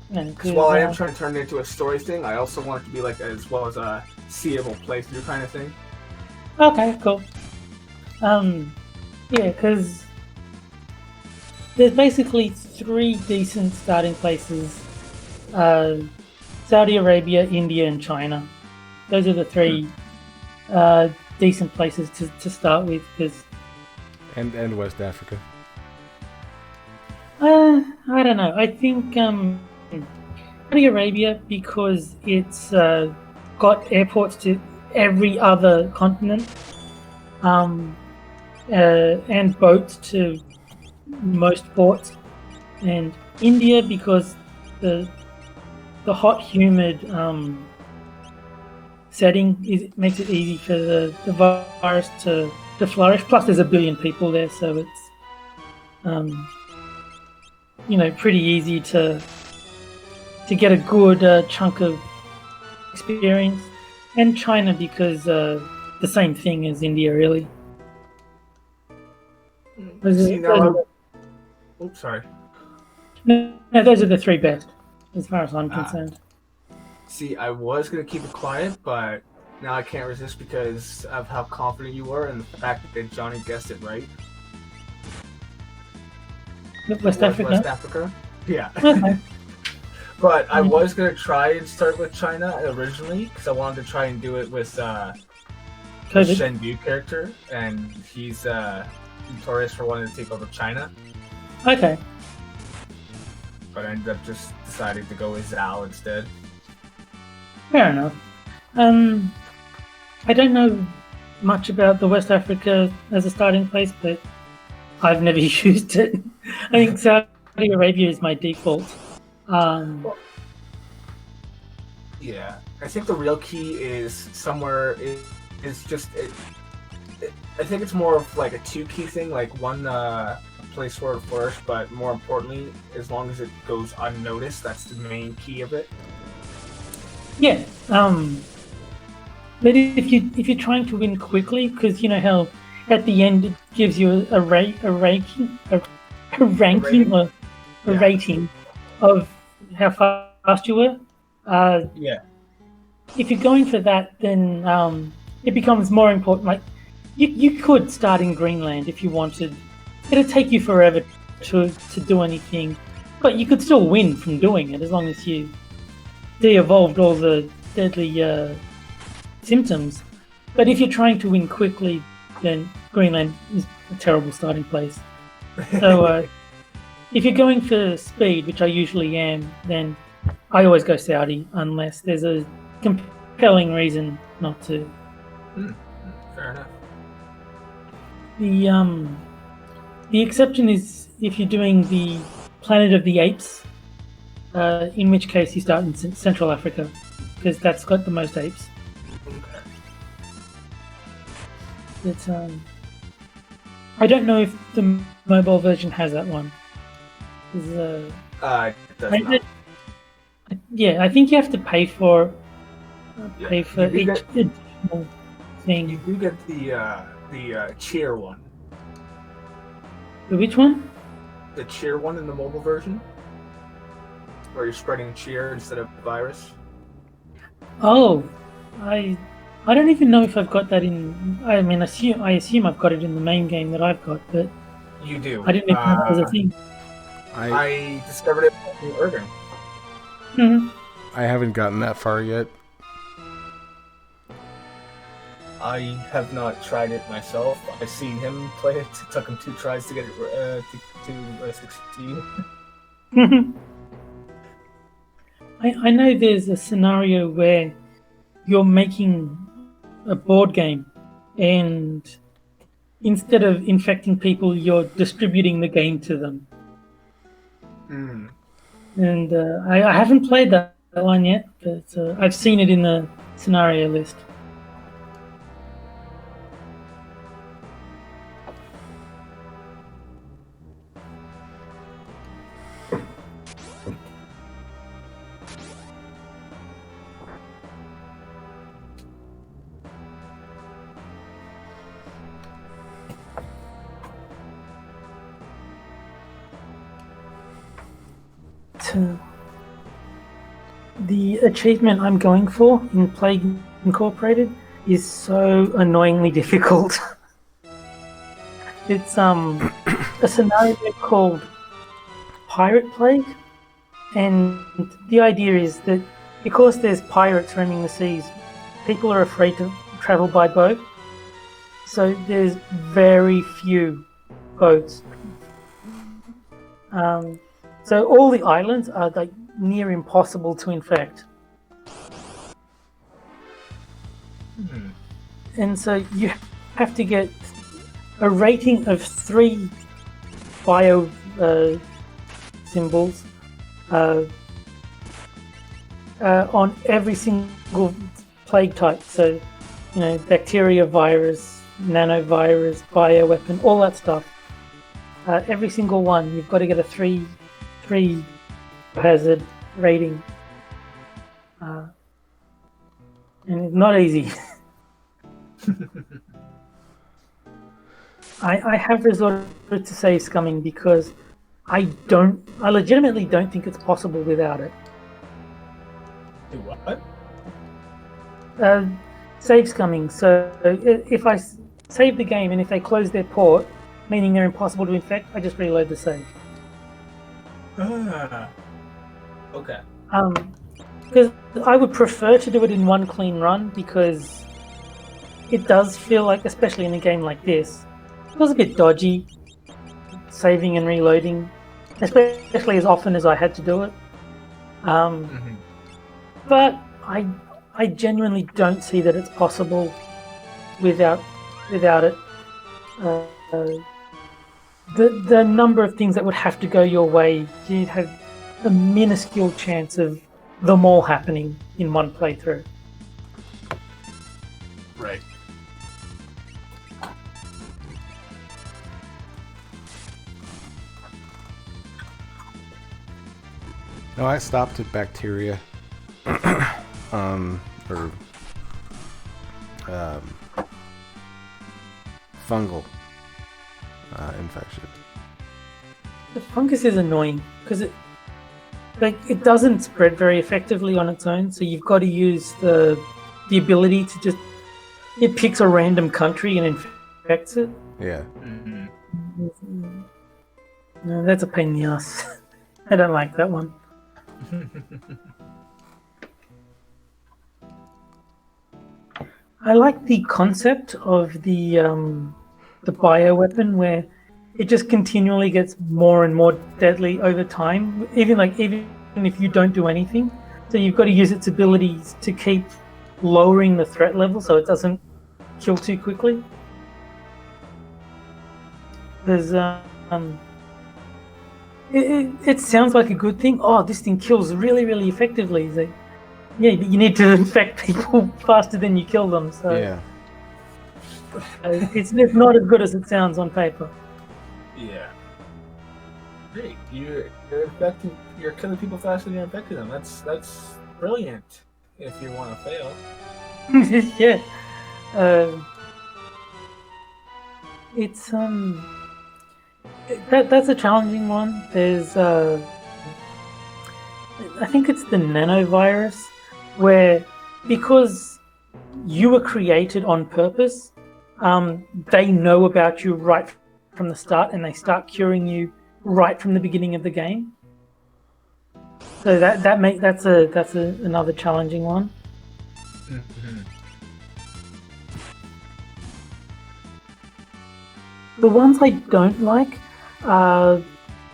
Because while I am trying to turn it into a story thing, I also want it to be like as well as a seeable playthrough kind of thing. Okay, cool. Yeah, because there's basically 3 decent starting places: Saudi Arabia, India, and China. Those are the 3 decent places to start with. Because and West Africa. I don't know. I think Saudi Arabia, because it's got airports to every other continent, and boats to most ports, and India because the hot, humid setting makes it easy for the virus to flourish. Plus, there's 1 billion people there, so it's pretty easy to get a good chunk of experience. And China because the same thing as India, really. Oops, sorry. No, those are the 3 best, as far as I'm concerned. See, I was going to keep it quiet, but now I can't resist because of how confident you were and the fact that Johnny guessed it right. West Africa? West Africa? Yeah. Okay. But I was going to try and start with China originally because I wanted to try and do it with the Shen Yu character, and he's notorious for wanting to take over China. Okay. But I ended up just deciding to go with Zhao instead. Fair enough. I don't know much about the West Africa as a starting place, but I've never used it. I think Saudi Arabia is my default. Yeah, I think the real key is somewhere is just I think it's more of like a 2 key thing, like one place where it flourished, but more importantly, as long as it goes unnoticed, that's the main key of it. Yeah. But if you're trying to win quickly, because you know how at the end it gives you a ranking of how fast you were. Yeah. If you're going for that, then it becomes more important. Like you could start in Greenland if you wanted. It'd take you forever to do anything, but you could still win from doing it as long as you de-evolved all the deadly symptoms. But if you're trying to win quickly, then Greenland is a terrible starting place. So if you're going for speed, which I usually am, then I always go Saudi unless there's a compelling reason not to. Fair enough. The exception is if you're doing the Planet of the Apes in which case you start in Central Africa, because that's got the most apes. Okay. It's I don't know if the mobile version has that one. It does not. Yeah, I think you have to pay for Yeah. each additional You thing. do get the cheer one. Which one? The cheer one in the mobile version, where you're spreading cheer instead of virus. Oh, I don't even know if I've got that in. I mean, I assume I've got it in the main game that I've got, but You do. I didn't even know that was a thing. I discovered it in Irving. Mhm. I haven't gotten that far yet. I have not tried it myself. I've seen him play it. It took him 2 tries to get it to succeed. I know there's a scenario where you're making a board game, and instead of infecting people, you're distributing the game to them. Mm. And I haven't played that one yet, but I've seen it in the scenario list. The achievement I'm going for in Plague Incorporated is so annoyingly difficult. It's a scenario called Pirate Plague, and the idea is that because there's pirates roaming the seas, people are afraid to travel by boat, so there's very few boats. So all the islands are like near impossible to infect. Mm. And so you have to get a rating of 3 bio symbols on every single plague type. So, you know, bacteria, virus, nanovirus, bioweapon, all that stuff. Every single one, you've got to get a 3 hazard rating. And it's not easy. I have resorted to save scumming because I legitimately don't think it's possible without it. Do what? Save scumming. So if I save the game and if they close their port, meaning they're impossible to infect, I just reload the save. Ah. Okay. Because I would prefer to do it in one clean run, because it does feel like, especially in a game like this, it feels a bit dodgy, saving and reloading, especially as often as I had to do it. But I genuinely don't see that it's possible without it. The number of things that would have to go your way, you'd have a minuscule chance of them all happening in one playthrough. Right. No, I stopped at bacteria. Or fungal infection. The fungus is annoying because it doesn't spread very effectively on its own, so you've got to use the ability to just, it picks a random country and infects it. Yeah. No, that's a pain in the ass. I don't like that one. I like the concept of the bioweapon, where it just continually gets more and more deadly over time, even if you don't do anything. So you've got to use its abilities to keep lowering the threat level so it doesn't kill too quickly. There's It sounds like a good thing. Oh, this thing kills really, really effectively. It's like, yeah, but you need to infect people faster than you kill them. So Yeah. it's not as good as it sounds on paper. Yeah. Great. You're killing people faster than you're infecting them. That's brilliant. If you want to fail. Yeah. It's that's a challenging one. There's I think it's the nanovirus, where because you were created on purpose, they know about you right from the start, and they start curing you right from the beginning of the game. So that's another challenging one. Mm-hmm. The ones I don't like are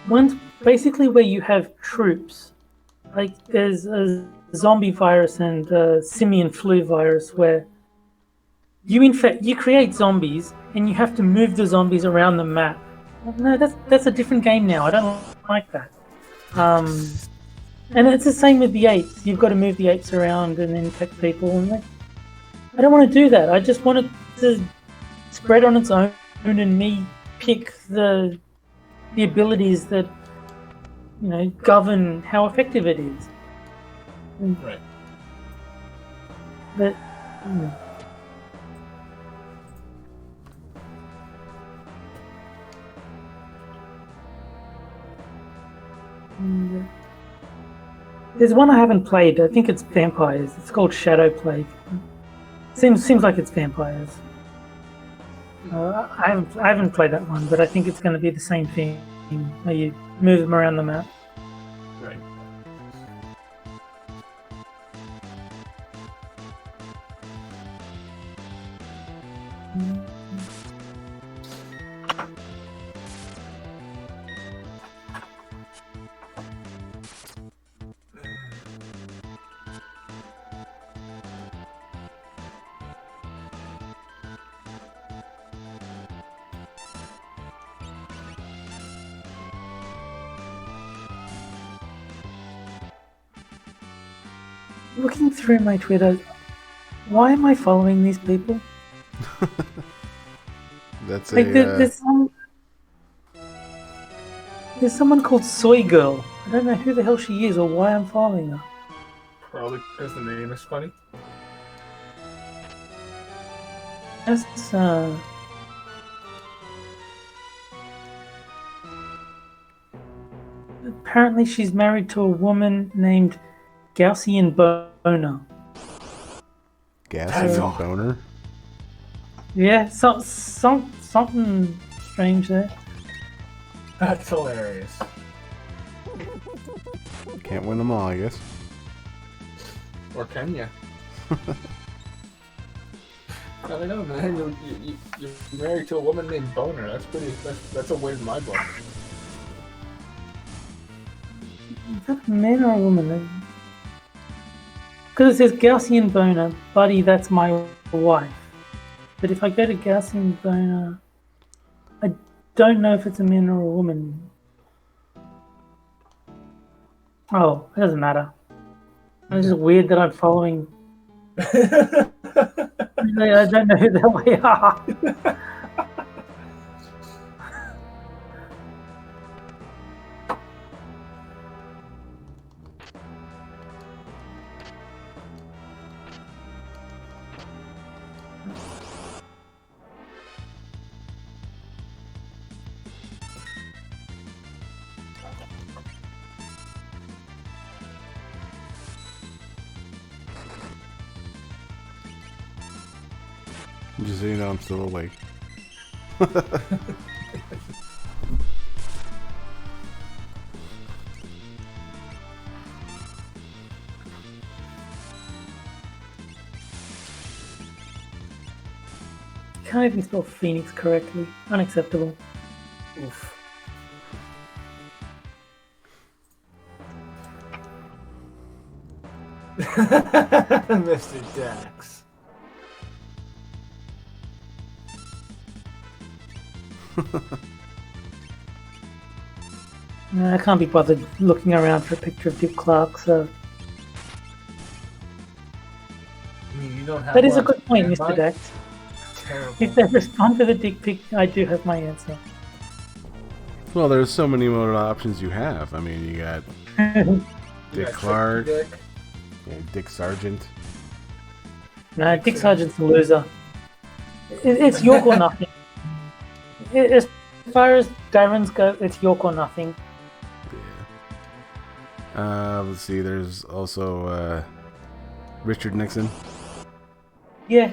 ones basically where you have troops. Like there's a zombie virus and a simian flu virus where you create zombies and you have to move the zombies around the map. No, that's a different game now. I don't like that. And it's the same with the apes. You've got to move the apes around and infect people, and I don't want to do that. I just want it to spread on its own and me pick the abilities that govern how effective it is. Right. But there's one I haven't played. I think it's vampires. It's called Shadow Plague. Seems like it's vampires. I haven't played that one, but I think it's going to be the same thing. Where you move them around the map. Right. Looking through my Twitter, why am I following these people? That's Like there's someone called Soy Girl. I don't know who the hell she is or why I'm following her. Probably because the name is funny. That's apparently she's married to a woman named Gaussian Boner. Gaussian boner. Yeah, something strange there. That's hilarious. Can't win them all, I guess. Or can you? I don't know, man. You're married to a woman named Boner. That's a win in my book. Is that a man or a woman? Because it says Gaussian Boner, buddy, that's my wife. But if I go to Gaussian Boner, I don't know if it's a man or a woman. Oh, it doesn't matter. It's just weird that I'm following. I don't know who the hell they are. Just so you know, I'm still awake. Can't even spell Phoenix correctly. Unacceptable. Oof. Mr. Dax. I can't be bothered looking around for a picture of Dick Clark, so... I mean, you don't have That is a one good point, standby? Mr. Dex. Terrible. If they respond to the dick pic, I do have my answer. Well, there's so many more options you have. I mean, you got You Dick got Clark, Dick. Dick Sargent. No, Dick Sargent's a loser. It's York or nothing. As far as Darren's go, it's York or nothing. Yeah. Let's see. There's also Richard Nixon. Yeah.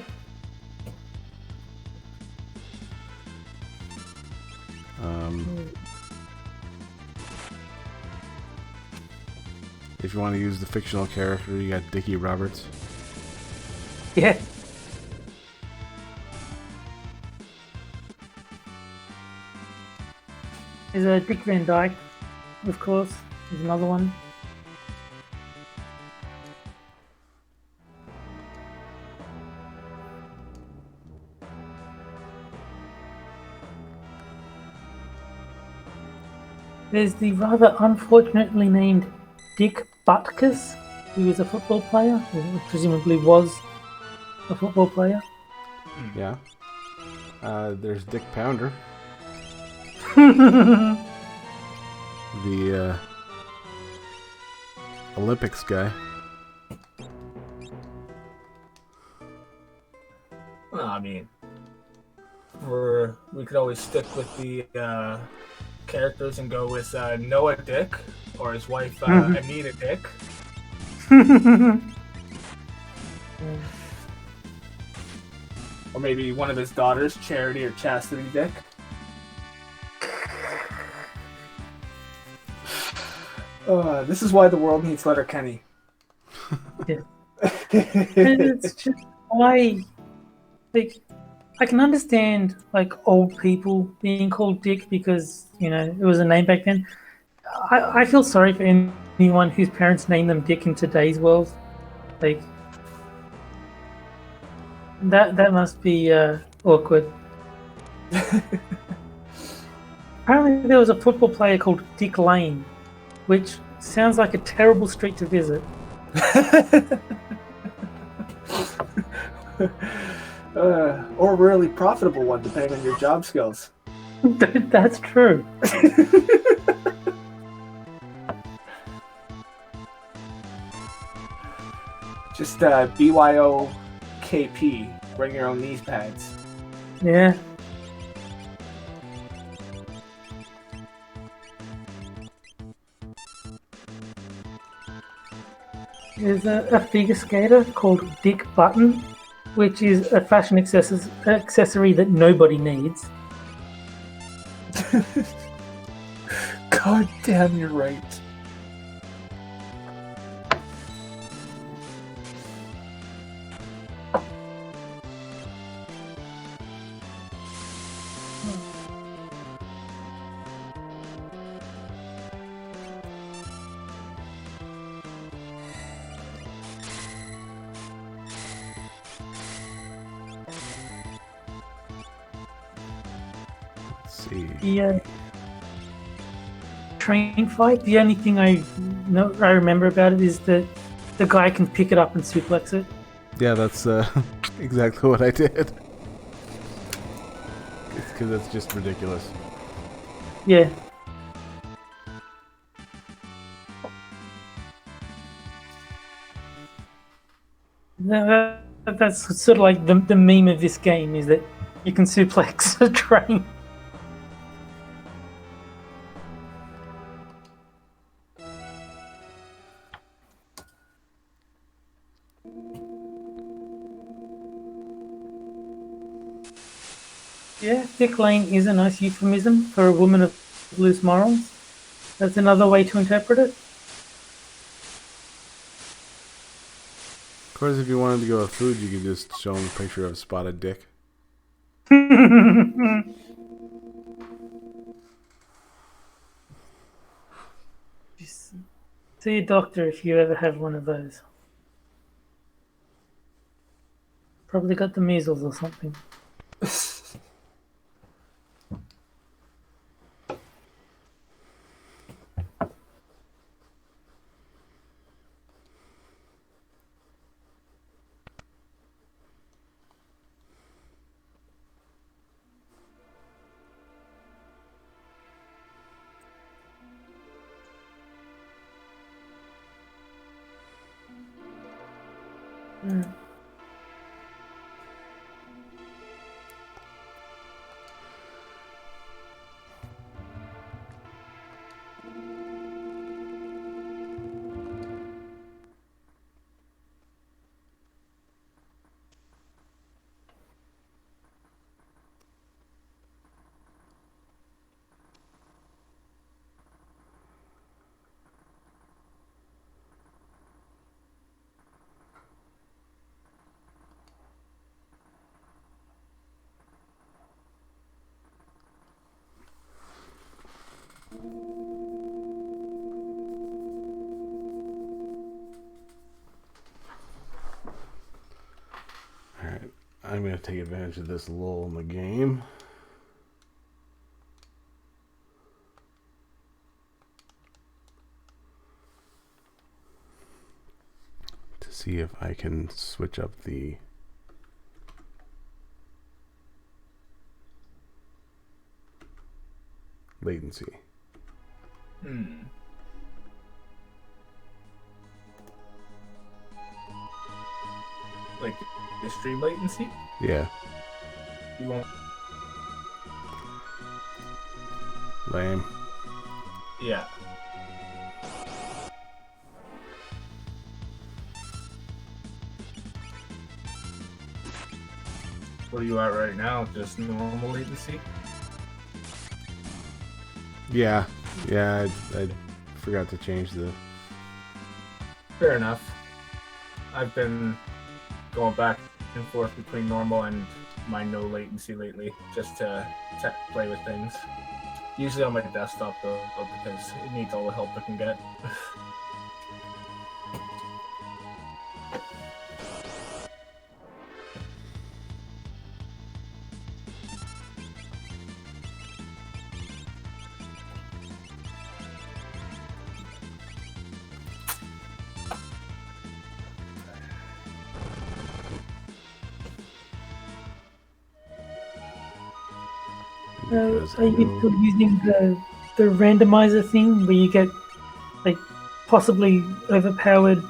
If you want to use the fictional character, you got Dickie Roberts. Yeah. There's a Dick Van Dyke, of course. There's another one. There's the rather unfortunately named Dick Butkus, who is a football player, or presumably was a football player. Yeah. There's Dick Pounder. The Olympics guy. Well, I mean, we could always stick with the characters and go with Noah Dick or his wife Anita Dick. Or maybe one of his daughters, Charity or Chastity Dick. This is why the world needs Letterkenny. Yeah. It's just why, like, I can understand like old people being called Dick because it was a name back then. I feel sorry for anyone whose parents name them Dick in today's world. Like that must be awkward. Apparently, there was a football player called Dick Lane, which sounds like a terrible street to visit. Or a really profitable one, depending on your job skills. That's true. Just BYOKP. Bring your own knee pads. Yeah. There's a figure skater called Dick Button, which is a fashion accessory that nobody needs. God damn, you're right. The train fight, the only thing I remember about it is that the guy can pick it up and suplex it. Yeah, that's exactly what I did. It's because it's just ridiculous. Yeah. That's sort of like the meme of this game is that you can suplex a train. Yeah, Dick Lane is a nice euphemism for a woman of loose morals. That's another way to interpret it. Of course, if you wanted to go with food, you could just show them a picture of spotted dick. See a doctor if you ever have one of those. Probably got the measles or something. Mm. Alright, I'm going to take advantage of this lull in the game. To see if I can switch up the latency. Like the stream latency? Yeah. You want? Lame. Yeah. What are you at right now? Just normal latency? Yeah. Yeah, I forgot to change the... Fair enough. I've been going back and forth between normal and my no latency lately, just to play with things. Usually on my desktop though, because it needs all the help it can get. Because Are you still using the randomizer thing where you get like possibly overpowered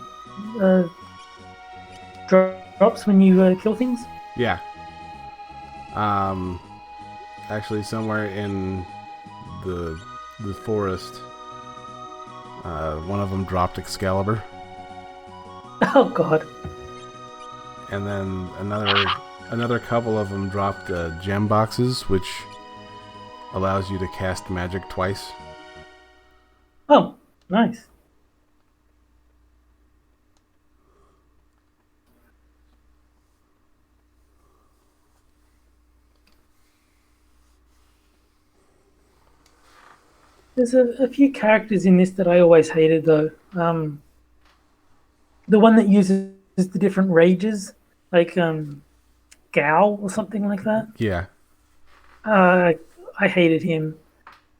drops when you kill things? Yeah. Actually, somewhere in the forest, one of them dropped Excalibur, Oh god. and then another couple of them dropped gem boxes, which allows you to cast magic twice. Oh, nice. There's a few characters in this that I always hated though. The one that uses the different rages, like Gal or something like that. Yeah. Uh, I hated him.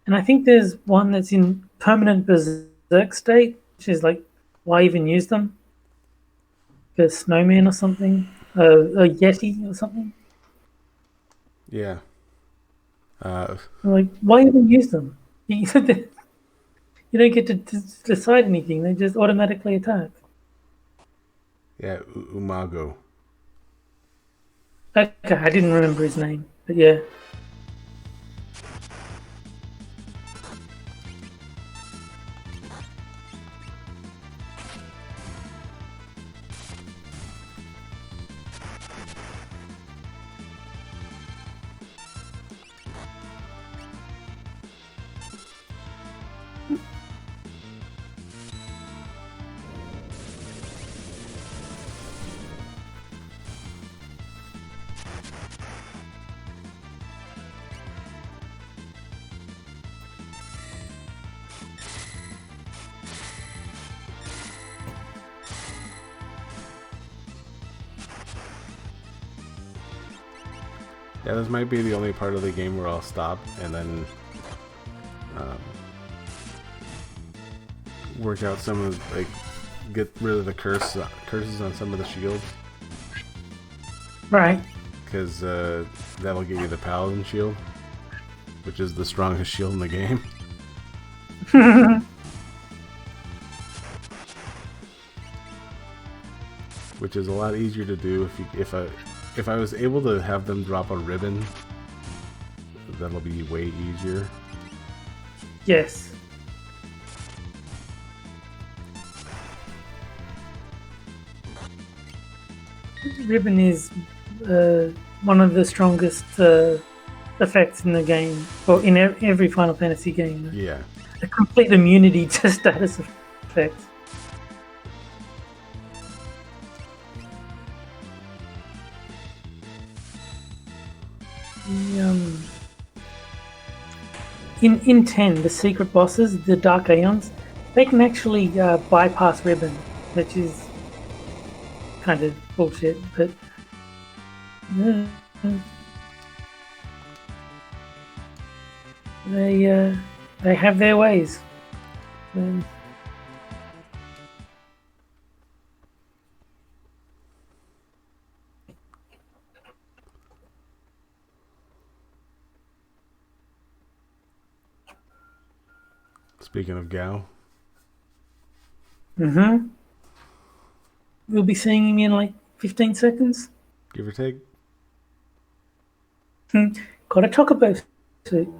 And I think there's one that's in permanent berserk state, which is like, why even use them? A snowman or something? A yeti or something? Yeah. Like, why even use them? You don't get to decide anything, they just automatically attack. Yeah, Umago. Okay, I didn't remember his name, but yeah. Yeah, this might be the only part of the game where I'll stop and then work out some of, like, get rid of the curses on some of the shields. Right. Because that'll give you the Paladin shield, which is the strongest shield in the game. which is a lot easier to do if I was able to have them drop a ribbon. That'll be way easier. Yes. Ribbon is one of the strongest effects in the game, or in every Final Fantasy game. Yeah. A complete immunity to status effects. In 10, the secret bosses, the Dark Aeons, they can actually bypass Ribbon, which is kind of bullshit, but they have their ways. Speaking of Gao. We'll be seeing him in like 15 seconds. Give or take. Got a chocobo suit.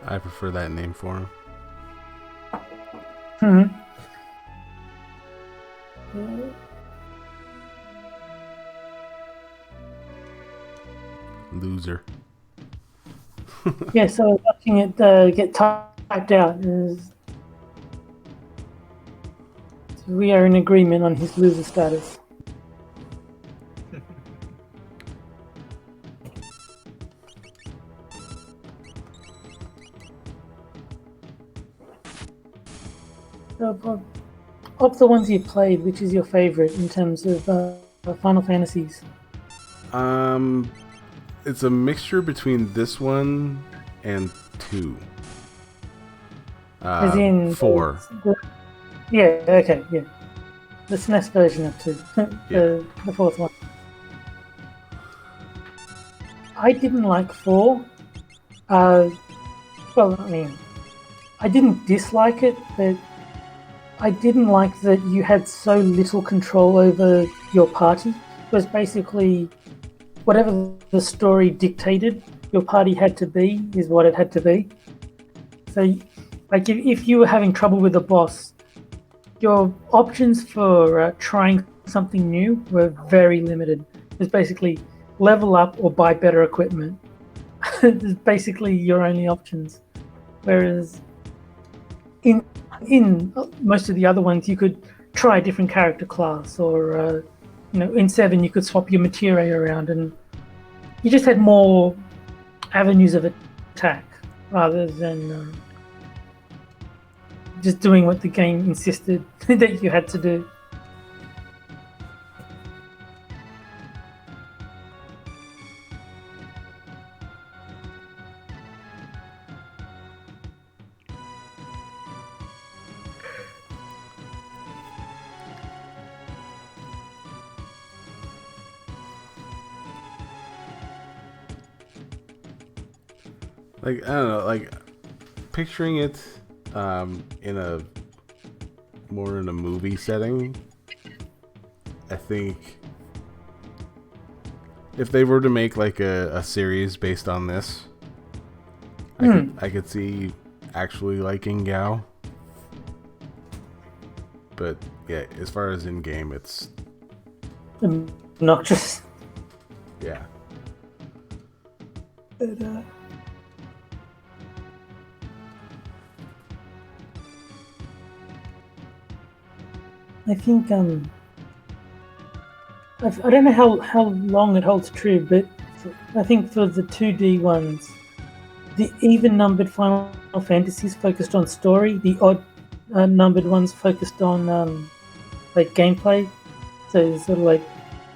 I prefer that name for him. Loser. Yeah, so watching it get typed out is we are in agreement on his loser status. So, of the ones you played, which is your favorite in terms of Final Fantasies? It's a mixture between this one and 2. As in 4. Yeah, okay, yeah. The SNES version of 2. The fourth one. I didn't like 4. Well, I mean, I didn't dislike it, but I didn't like that you had so little control over your party. It was basically whatever the story dictated, your party had to be, is what it had to be. So, like, if you were having trouble with a boss, your options for trying something new were very limited. It was basically level up or buy better equipment. It's basically your only options. Whereas in most of the other ones, you could try a different character class, or in 7 you could swap your materia around, and you just had more avenues of attack rather than just doing what the game insisted that you had to do. Like, I don't know, like, picturing it in a movie setting, I think if they were to make like a series based on this, I could see actually liking Gao. But yeah, as far as in game, it's obnoxious. Yeah. But, I think I don't know how long it holds true, but I think for the 2D ones, the even numbered Final Fantasies focused on story, the odd numbered ones focused on like gameplay. So sort of like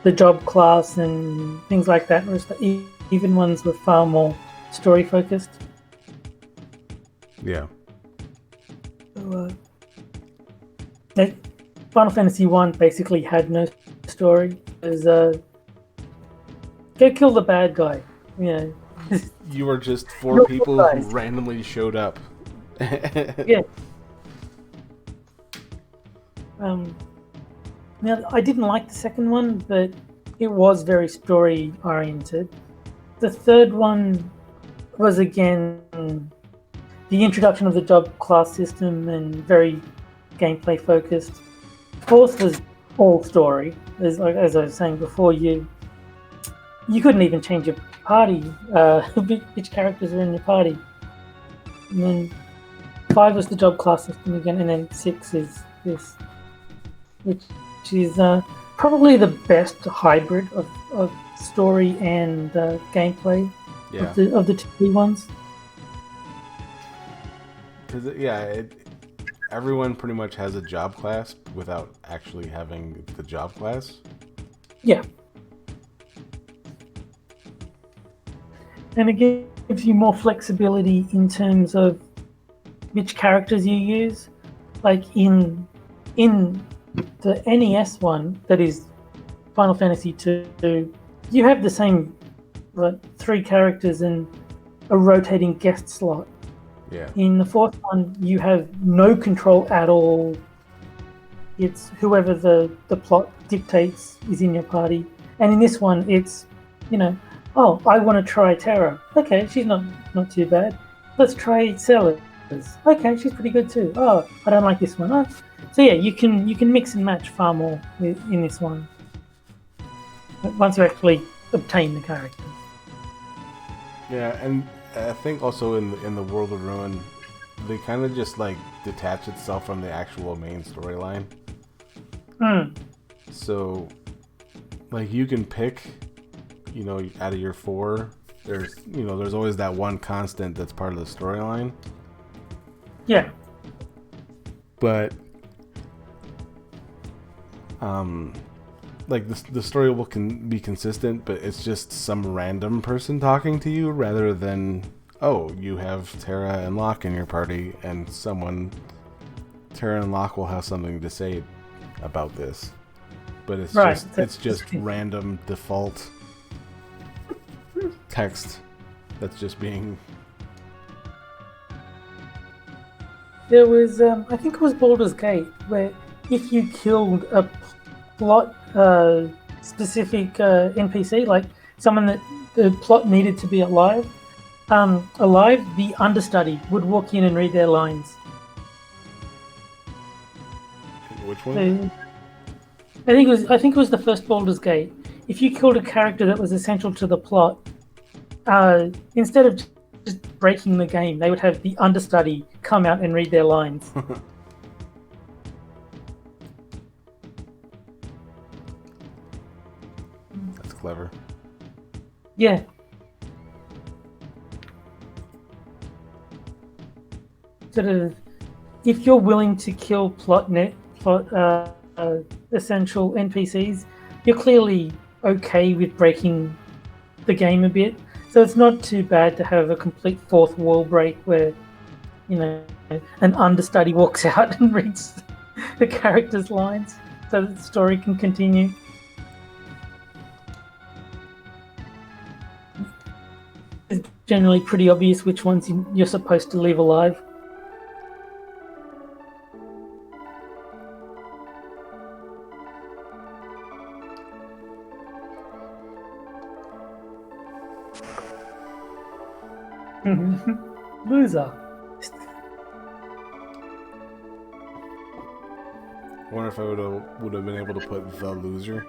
the job class and things like that, whereas the even ones were far more story focused. Yeah. So, like, Final Fantasy 1 basically had no story. It was go kill the bad guy. You know. You were just four You're people who surprised. randomly showed up. Yeah. Now I didn't like the second one, but it was very story oriented. The third one was again the introduction of the job class system and very gameplay focused. Fourth was all story. As I was saying before, you couldn't even change your party, which characters are in your party. And then 5 was the job class system again, and then 6 is this, which is probably the best hybrid of story and gameplay Yeah. of the 2D ones. Because, everyone pretty much has a job class without actually having the job class. Yeah. And it gives you more flexibility in terms of which characters you use. Like in the NES one, that is Final Fantasy 2, you have the same 3 characters and a rotating guest slot. Yeah. In the fourth one, you have no control at all. It's whoever the plot dictates is in your party. And in this one, it's, oh, I want to try Terra. Okay, she's not too bad. Let's try Sellers. Okay, she's pretty good too. Oh, I don't like this one. Oh. So yeah, you can mix and match far more in this one. Once you actually obtain the characters. Yeah, and I think also in the World of Ruin, they kind of just like detach itself from the actual main storyline. So, like, you can pick, out of your 4, there's always that one constant that's part of the storyline. Yeah. But, like, the story will be consistent, but it's just some random person talking to you rather than, oh, you have Terra and Locke in your party, and Terra and Locke will have something to say about this. But it's just random default text that's just being... There was, I think it was Baldur's Gate, where if you killed a plot specific NPC, like someone that the plot needed to be alive, the understudy would walk in and read their lines. Which one? I think it was the first Baldur's Gate. If you killed a character that was essential to the plot, instead of just breaking the game, they would have the understudy come out and read their lines. That's clever. Yeah. Sort of, if you're willing to kill plot essential NPCs, you're clearly okay with breaking the game a bit. So it's not too bad to have a complete fourth wall break where, an understudy walks out and reads the character's lines so that the story can continue. It's generally pretty obvious which ones you're supposed to leave alive. Loser. I wonder if I would have been able to put the loser.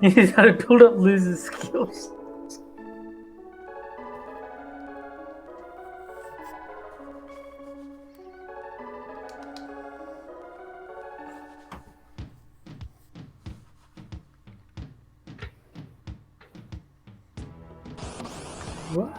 He's got to build up losers' skills. What?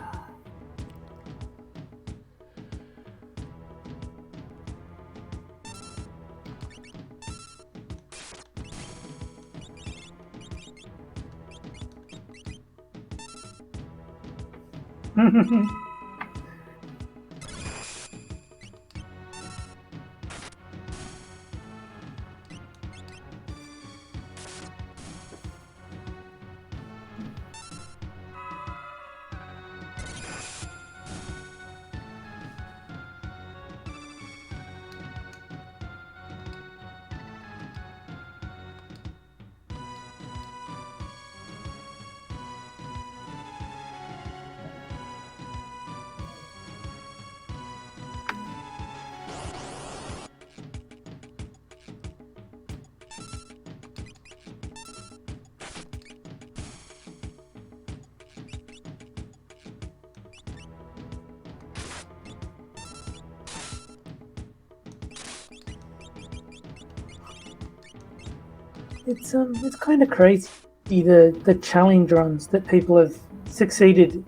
It's kind of crazy the challenge runs that people have succeeded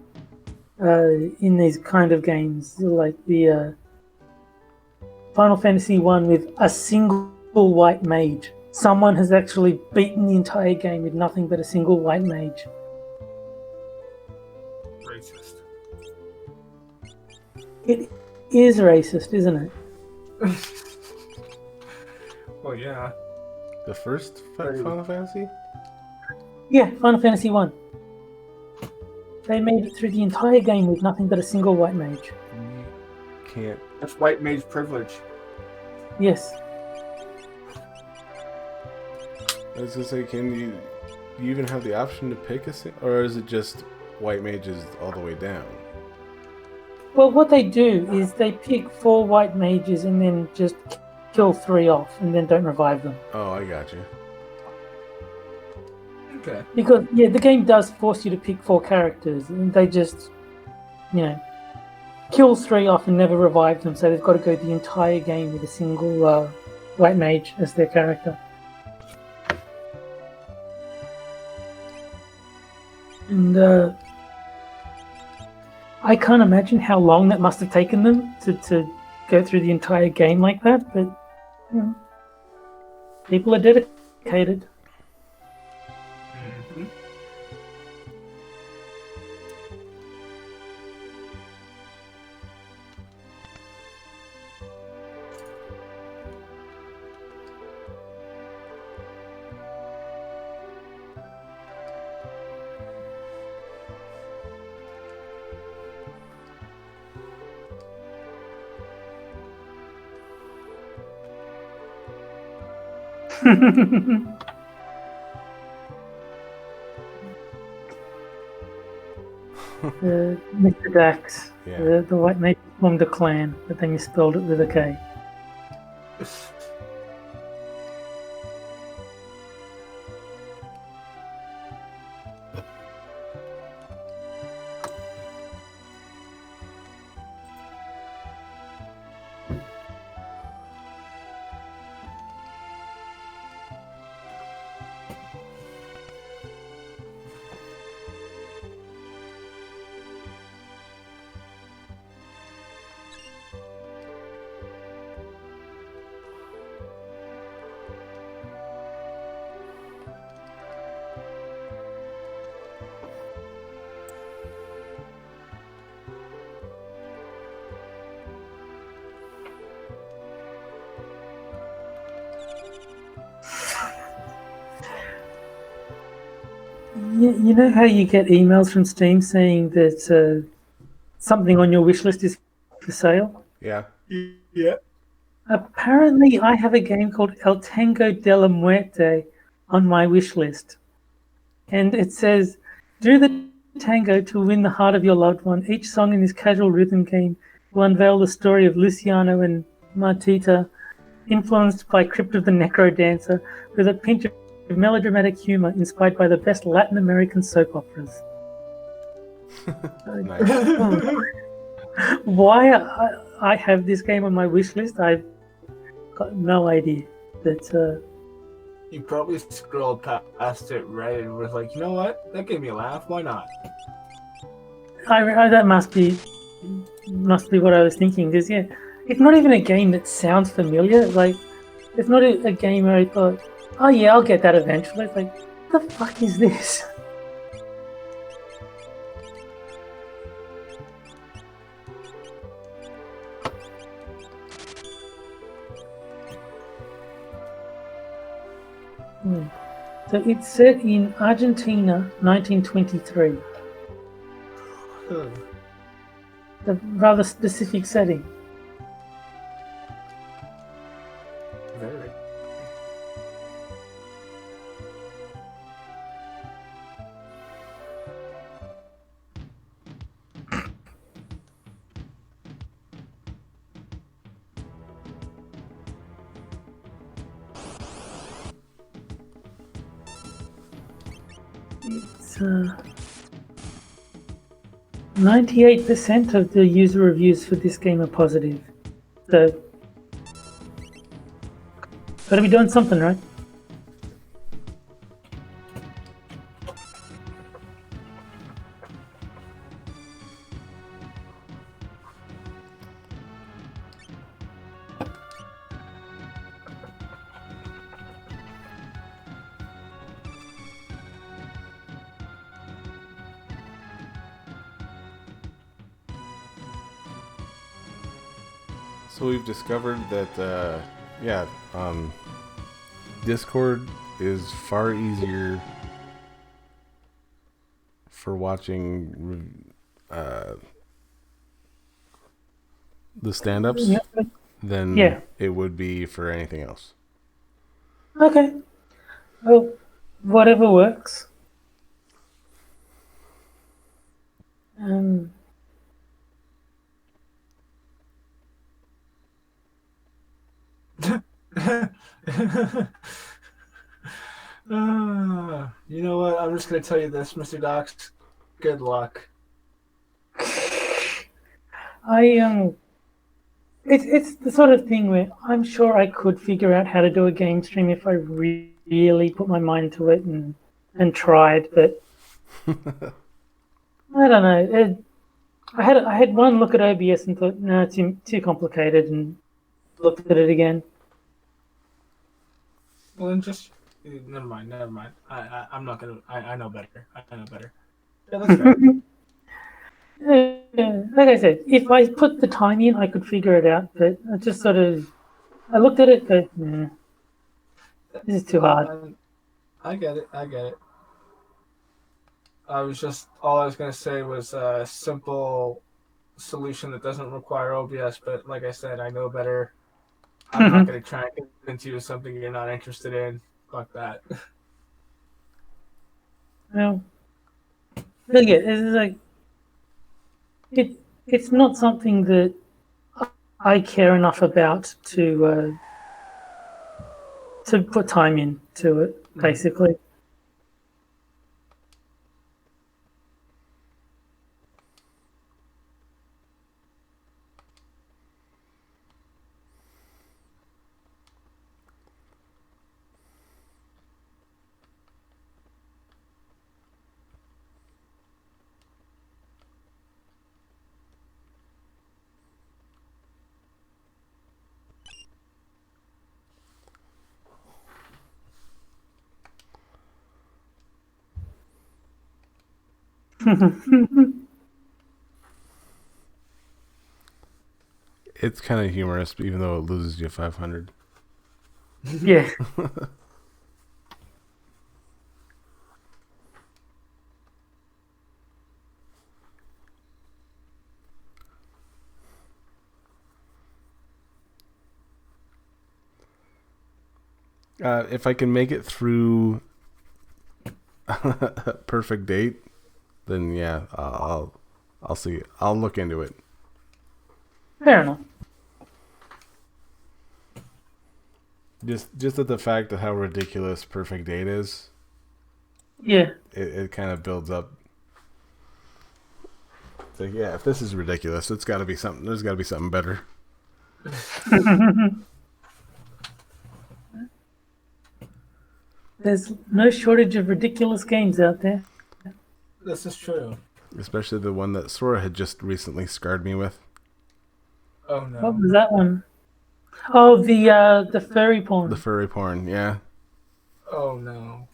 in these kind of games, like the Final Fantasy one with a single white mage. Someone has actually beaten the entire game with nothing but a single white mage. Racist. It is racist, isn't it? Well, yeah. The first Final Fantasy? Yeah, Final Fantasy 1. They made it through the entire game with nothing but a single white mage. You can't. That's white mage privilege. Yes. I was gonna say, can you even have the option to pick or is it just white mages all the way down? Well, what they do is they pick 4 white mages and then just kill 3 off and then don't revive them. Oh, I got you. Okay. Because, yeah, the game does force you to pick 4 characters and they just, kill 3 off and never revive them, so they've got to go the entire game with a single white mage as their character. And I can't imagine how long that must have taken them to go through the entire game like that, but people are dedicated. Mm-hmm. Mr. Dax, Yeah. the white mage formed a clan, but then you spelled it with a K. You know how you get emails from Steam saying that something on your wish list is for sale? Yeah. Yeah. Apparently, I have a game called El Tango de la Muerte on my wish list. And it says, do the tango to win the heart of your loved one. Each song in this casual rhythm game will unveil the story of Luciano and Martita, influenced by Crypt of the Necro Dancer, with a pinch of melodramatic humor inspired by the best Latin American soap operas. Nice. Why I have this game on my wish list, I've got no idea. But You probably scrolled past it right and was like, you know what? That gave me a laugh. Why not? that must be what I was thinking. Because yeah, it's not even a game that sounds familiar. Like, it's not a game where I thought, oh yeah, I'll get that eventually. It's like, what the fuck is this? So it's set in Argentina, 1923. A rather specific setting. Very. It's 98% of the user reviews for this game are positive. So, gotta be doing something, right? So we've discovered that, Discord is far easier for watching the stand-ups than it would be for anything else. Okay. Well, whatever works. You know what? I'm just gonna tell you this, Mr. Docs. Good luck. It's the sort of thing where I'm sure I could figure out how to do a game stream if I really put my mind to it and tried, but I don't know. I had one look at OBS and thought, no, it's too complicated, and looked at it again. Well, then just never mind. I'm not gonna. I know better. I know better. Yeah, that's fair. Like I said, if I put the time in, I could figure it out. But I just sort of, I looked at it, but this is too hard. I get it. All I was gonna say was a simple solution that doesn't require OBS. But like I said, I know better. I'm not gonna try and convince you of something you're not interested in. Fuck that. Well, but yeah, it's like it's not something that I care enough about to put time into it, basically. It's kind of humorous, even though it loses you 500. Yeah. If I can make it through perfect date, then yeah, I'll see. I'll look into it. Fair enough. Just at the fact of how ridiculous Perfect Date is, Yeah. it kind of builds up. It's like, yeah, if this is ridiculous, it's got to be something. There's got to be something better. There's no shortage of ridiculous games out there. This is true. Especially the one that Sora had just recently scarred me with. Oh What no. was that one? Oh, the furry porn. The furry porn, yeah. Oh no.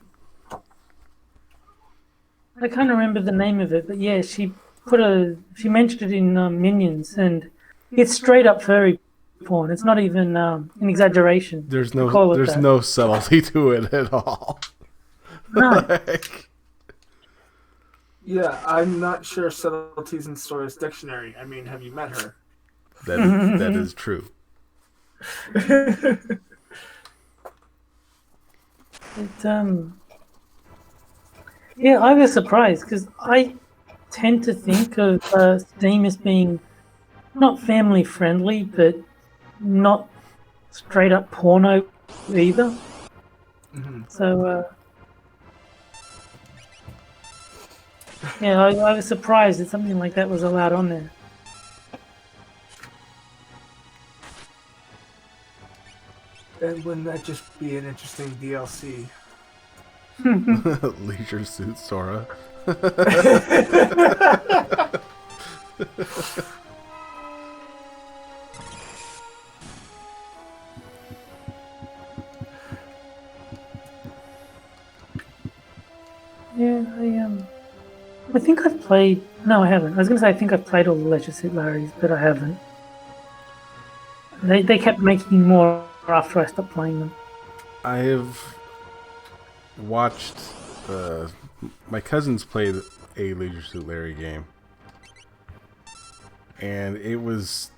I can't remember the name of it, but yeah, she mentioned it in Minions, and it's straight up furry porn. It's not even an exaggeration. There's to call it that. no subtlety to it at all. No. Like, Yeah, I'm not sure subtleties in Sora's dictionary. I mean, have you met her? that is true. Yeah, I was surprised because I tend to think of Steam as being not family friendly, but not straight up porno either. Mm-hmm. So, yeah, I was surprised that something like that was allowed on there. And wouldn't that just be an interesting DLC? Leisure Suit Sora. Yeah, I think I've played. No, I haven't. I was gonna say I think I've played all the Leisure Suit Larrys, but I haven't. They kept making more after I stopped playing them. I have watched. My cousins played a Leisure Suit Larry game, and it's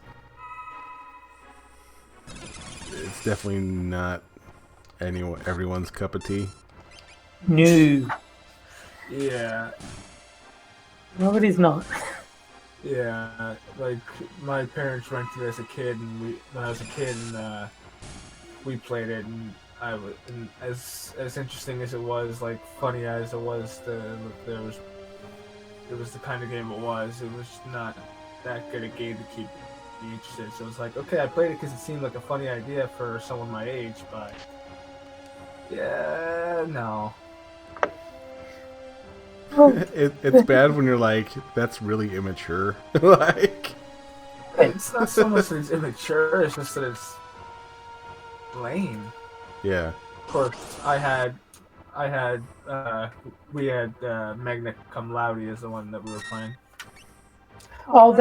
definitely not everyone's cup of tea. No, Yeah, nobody's not. yeah. Like my parents rented it as a kid, and when I was a kid, and we played it, and and as interesting as it was, like funny as it was, it was the kind of game it was. It was not that good a game to keep me interested. So it was like, okay, I played it because it seemed like a funny idea for someone my age, but yeah, no. It's bad when you're like, that's really immature. Like, It's not so much that it's immature; it's just that it's lame. yeah. Of course, we had Magna Cum Laude as the one that we were playing. Oh,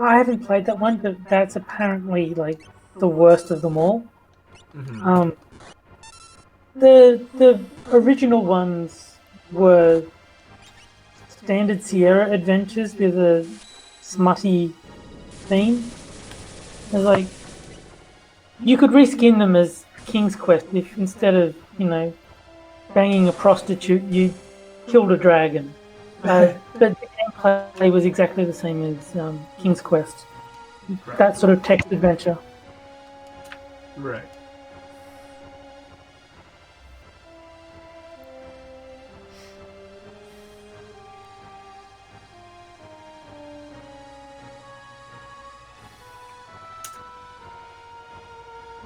I haven't played that one, but that's apparently like the worst of them all. Mm-hmm. The original ones were standard Sierra adventures with a smutty theme. It's like you could reskin them as King's Quest if instead of banging a prostitute, you killed a dragon. But the gameplay was exactly the same as King's Quest. Right. That sort of text adventure. Right.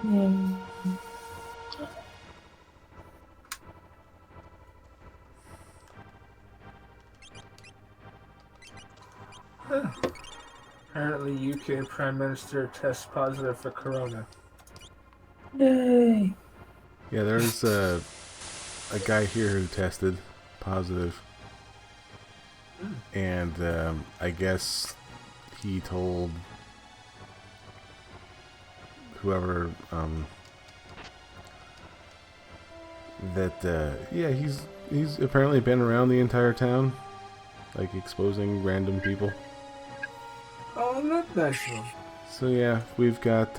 Yeah. Apparently, UK Prime Minister tests positive for corona. Yay! Yeah, there's a guy here who tested positive, and I guess he told whoever that yeah, he's apparently been around the entire town, like exposing random people. Oh, not natural. So yeah, we've got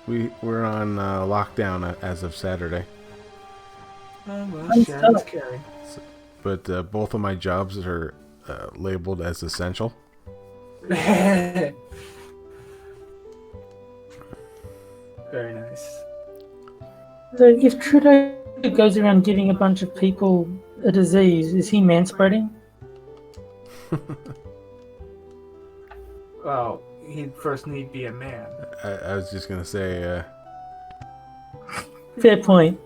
we're on lockdown as of Saturday. Oh, well, I'm Sharon's stuck. caring. But both of my jobs are labeled as essential. Very nice. So if Trudeau goes around giving a bunch of people a disease, is he manspreading? Well, he'd first need to be a man. I was just gonna say, Fair point.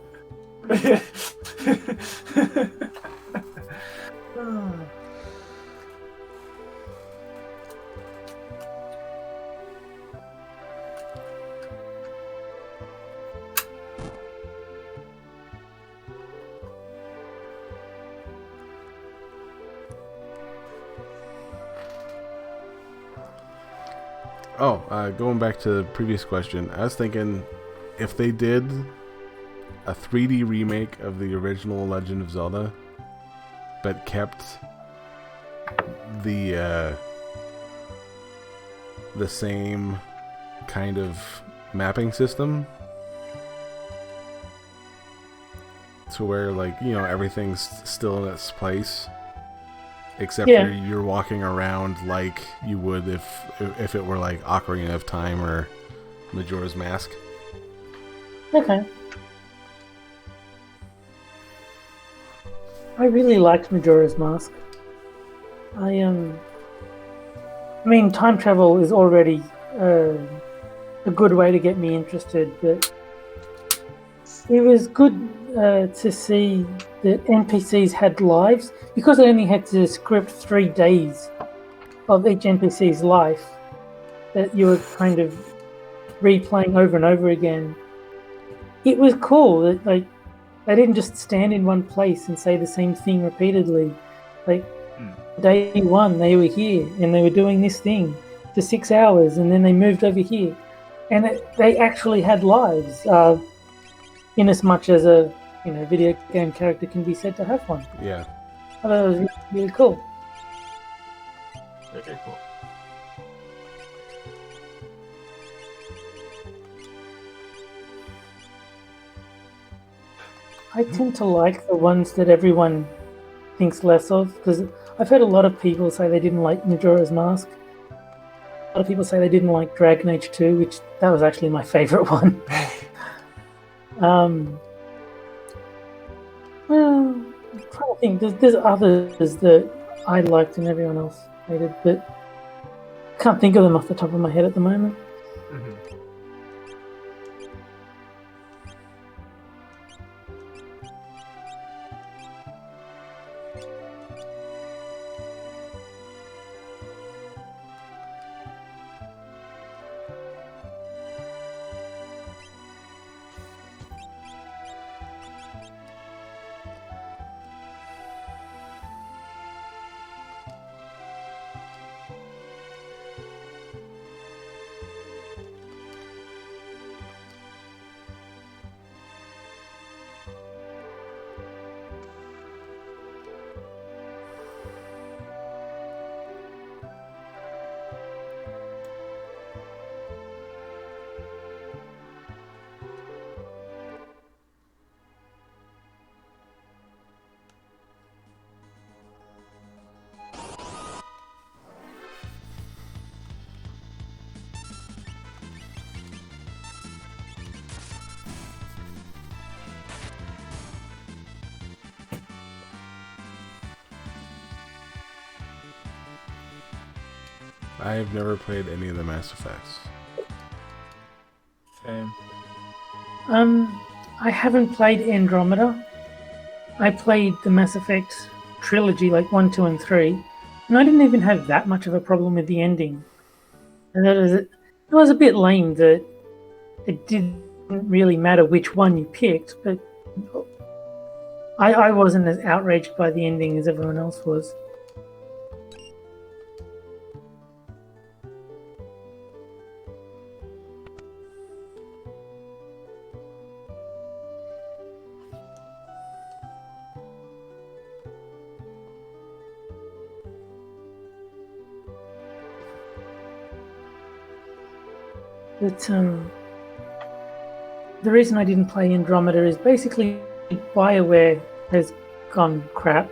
going back to the previous question, I was thinking if they did a 3D remake of the original Legend of Zelda, but kept the same kind of mapping system, to where, like, you know, everything's still in its place, except Yeah. for you're walking around like you would if it were like Ocarina of Time or Majora's Mask. Okay. I really liked Majora's Mask. I mean, time travel is already a good way to get me interested, but it was good to see that NPCs had lives, because I only had to script 3 days of each NPC's life that you were kind of replaying over and over again. It was cool that, like, they didn't just stand in one place and say the same thing repeatedly. Like, day 1 they were here and they were doing this thing for 6 hours, and then they moved over here, and they actually had lives, in as much as a video game character can be said to have one. Yeah. I thought it was really, really cool. Very cool. I tend to like the ones that everyone thinks less of, because I've heard a lot of people say they didn't like Majora's Mask. A lot of people say they didn't like Dragon Age 2, which that was actually my favorite one. Well, I'm trying to think. There's others that I liked and everyone else hated, but I can't think of them off the top of my head at the moment. Mm-hmm. I have never played any of the Mass Effects. Same. I haven't played Andromeda. I played the Mass Effect trilogy, like 1, 2, and 3, and I didn't even have that much of a problem with the ending. And it was a bit lame that it didn't really matter which one you picked, but I wasn't as outraged by the ending as everyone else was. But the reason I didn't play Andromeda is basically BioWare has gone crap.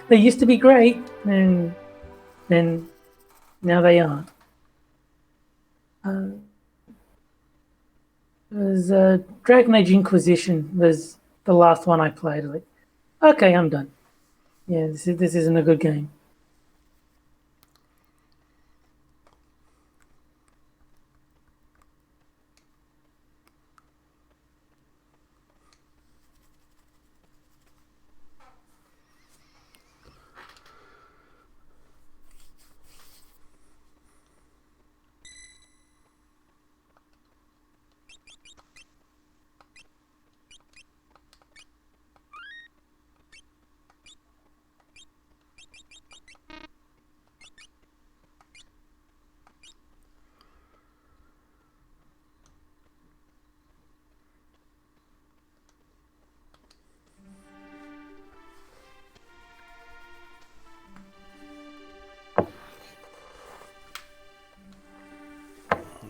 They used to be great, and then now they aren't. It was Dragon Age Inquisition was the last one I played. Like, okay, I'm done. Yeah, this isn't a good game.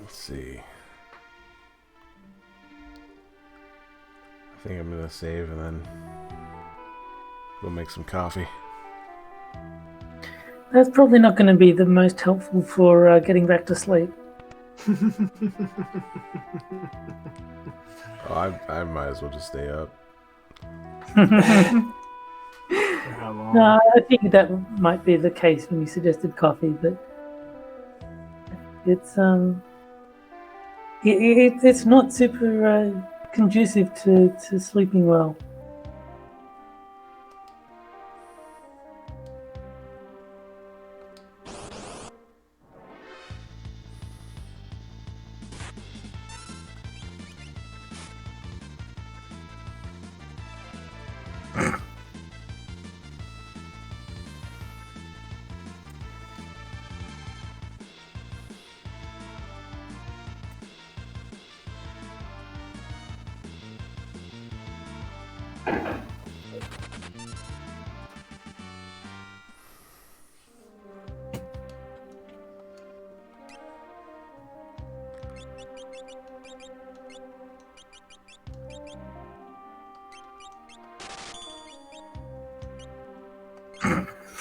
Let's see. I think I'm gonna save and then go make some coffee. That's probably not going to be the most helpful for getting back to sleep. Oh, I might as well just stay up. How long? No, I think that might be the case when you suggested coffee, but it's it's not super conducive to sleeping well.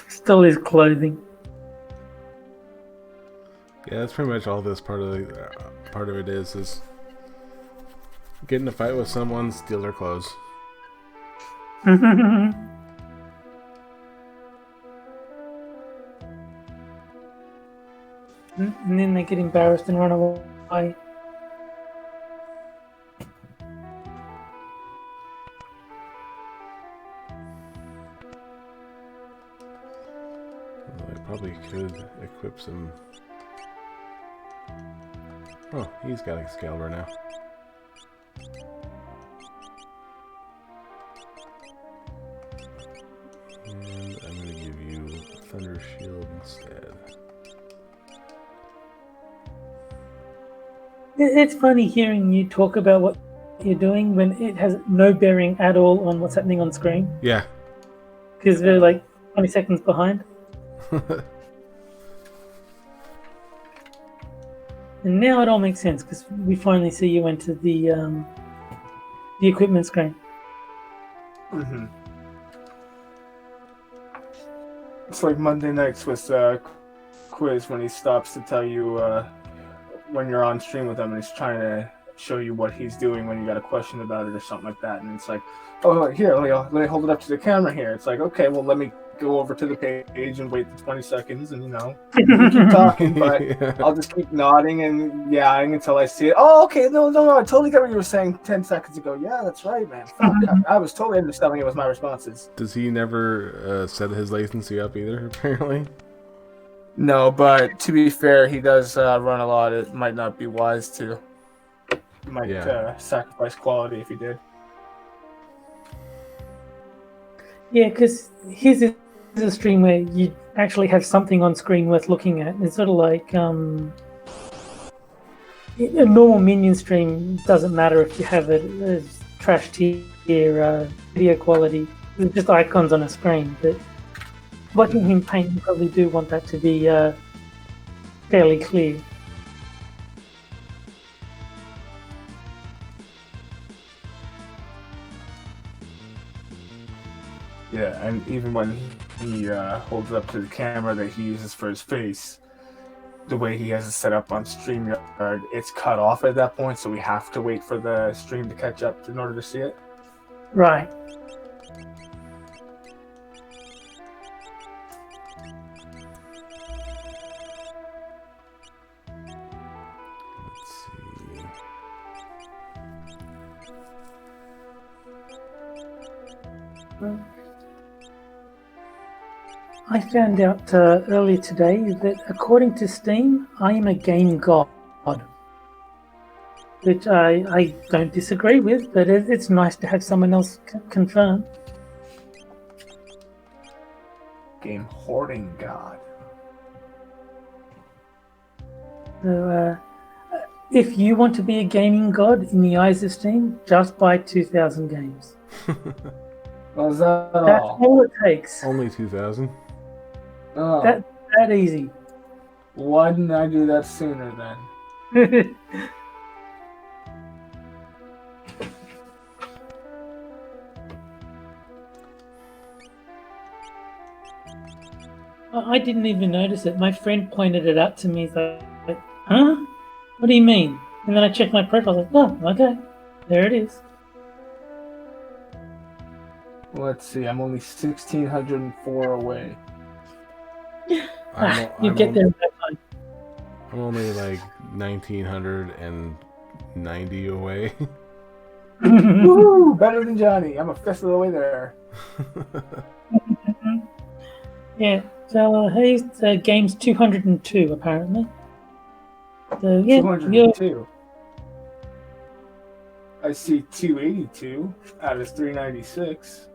Still his clothing. Yeah, that's pretty much all this part of it is get in a fight with someone, steal their clothes. And then they get embarrassed and run away. Well, I probably could equip some. Oh, he's got Excalibur now. And I'm gonna give you Thunder Shield instead. It's funny hearing you talk about what you're doing when it has no bearing at all on what's happening on screen, Yeah. because we're like 20 seconds behind. And now it all makes sense because we finally see you enter the equipment screen. Mm-hmm. It's like Monday nights with Quiz when he stops to tell you when you're on stream with him and he's trying to show you what he's doing when you got a question about it or something like that. And it's like, oh, here, let me hold it up to the camera here. It's like, okay, well, let me go over to the page and wait the 20 seconds and, you can keep talking, but Yeah. I'll just keep nodding and yawing until I see it. Oh, okay, no, I totally get what you were saying 10 seconds ago. Yeah, that's right, man. Fuck, I was totally understanding it was my responses. Does he never set his latency up either, apparently? No, but to be fair, he does run a lot. It might not be wise to. Might sacrifice quality if he did. Yeah, because his is a stream where you actually have something on screen worth looking at. It's sort of like a normal minion stream doesn't matter if you have it as trash tier video quality. It's just icons on a screen. But watching him paint, you probably do want that to be fairly clear. Yeah, and even when he holds it up to the camera that he uses for his face, the way he has it set up on StreamYard, it's cut off at that point, so we have to wait for the stream to catch up in order to see it. Right. Let's see. I found out earlier today that according to Steam, I am a game god, which I don't disagree with, but it's nice to have someone else confirm. Game hoarding god. So, if you want to be a gaming god in the eyes of Steam, just buy 2,000 games. Was that That's all? all it takes. Only 2,000. Oh, That easy. why didn't I do that sooner then? I didn't even notice it. My friend pointed it out to me. He's like, huh? What do you mean? And then I checked my profile. I was like, oh, okay. There it is. Let's see, I'm only 1,604 away. You get there in that time. I'm only like 1,990 away. Woo! Better than Johnny. I'm a fifth of the way there. Yeah. So he's game's 202 apparently. So yeah, 202. I see 282 out of 396.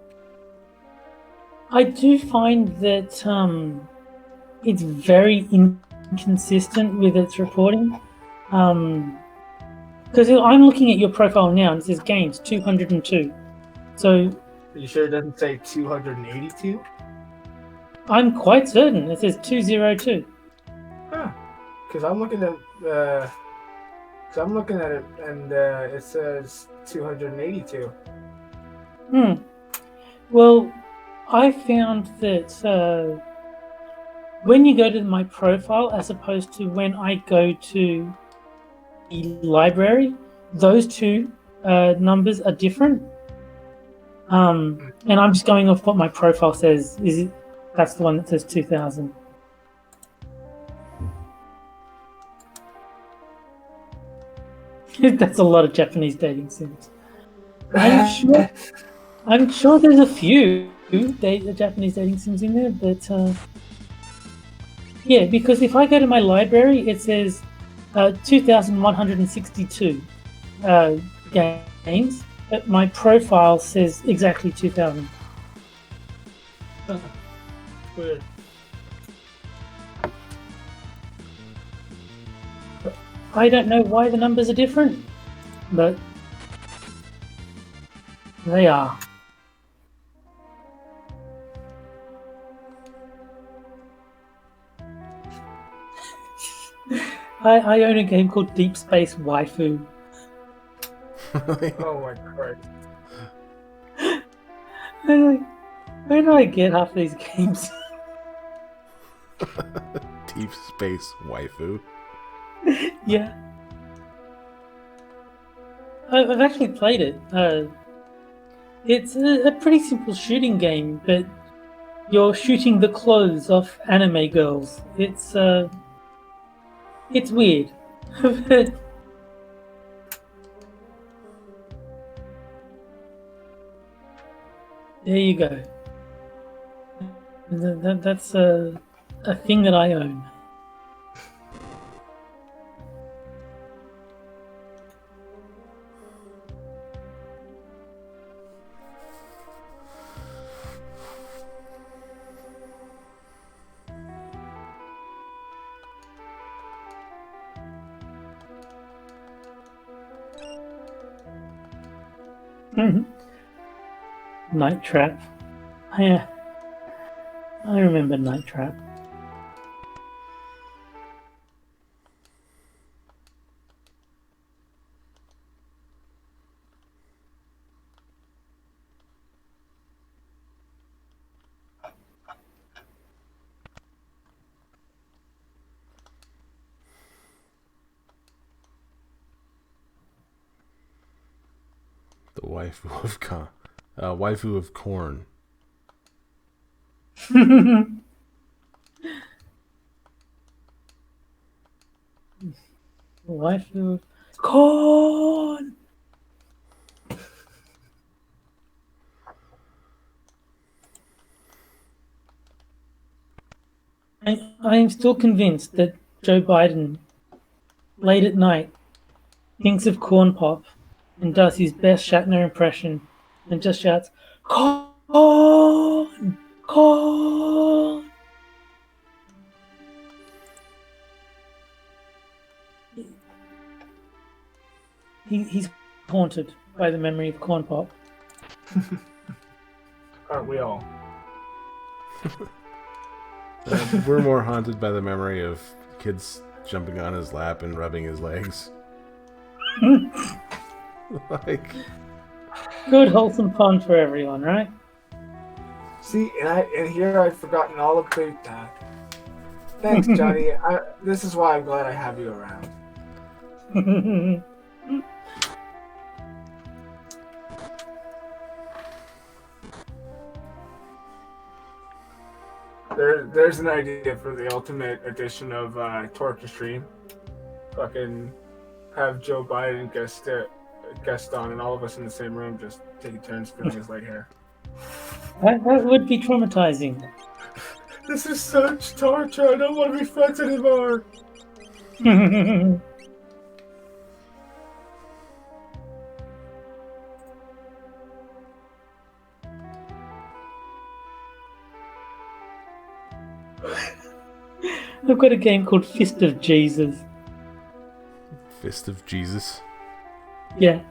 I do find that it's very inconsistent with its reporting. Because I'm looking at your profile now and it says games 202. So Are you sure it doesn't say 282? I'm quite certain it says 202. Huh. Because I'm looking at it and it says 282. Well, I found that when you go to my profile as opposed to when I go to the library, those two numbers are different. And I'm just going off what my profile says. That's the one that says 2000. That's a lot of Japanese dating sims. I'm sure there's a few Japanese dating sims in there, but yeah, because if I go to my library, it says 2,162 games, but my profile says exactly 2,000. Weird. I don't know why the numbers are different, but they are. I own a game called Deep Space Waifu. Oh my Christ. I'm like, where do I get half these games? Deep Space Waifu. Yeah. I've actually played it. It's a pretty simple shooting game, but you're shooting the clothes off anime girls. It's weird. But there you go. That's a thing that I own. Night Trap. Yeah, I remember Night Trap. waifu of corn. Waifu. Corn! I am still convinced that Joe Biden, late at night, thinks of Corn Pop and does his best Shatner impression and just shouts, Corn! Corn! He's haunted by the memory of Corn Pop. Aren't we all? We're more haunted by the memory of kids jumping on his lap and rubbing his legs. Like, Good, wholesome fun for everyone, right? See, and here I've forgotten all about that. Thanks, Johnny. This is why I'm glad I have you around. There's an idea for the ultimate edition of Torture Stream. Fucking have Joe Biden guest on, and all of us in the same room just taking turns feeling his light hair. That would be traumatizing. This is such torture. I don't want to be friends anymore. I've got a game called Fist of Jesus. Fist of Jesus. Yeah,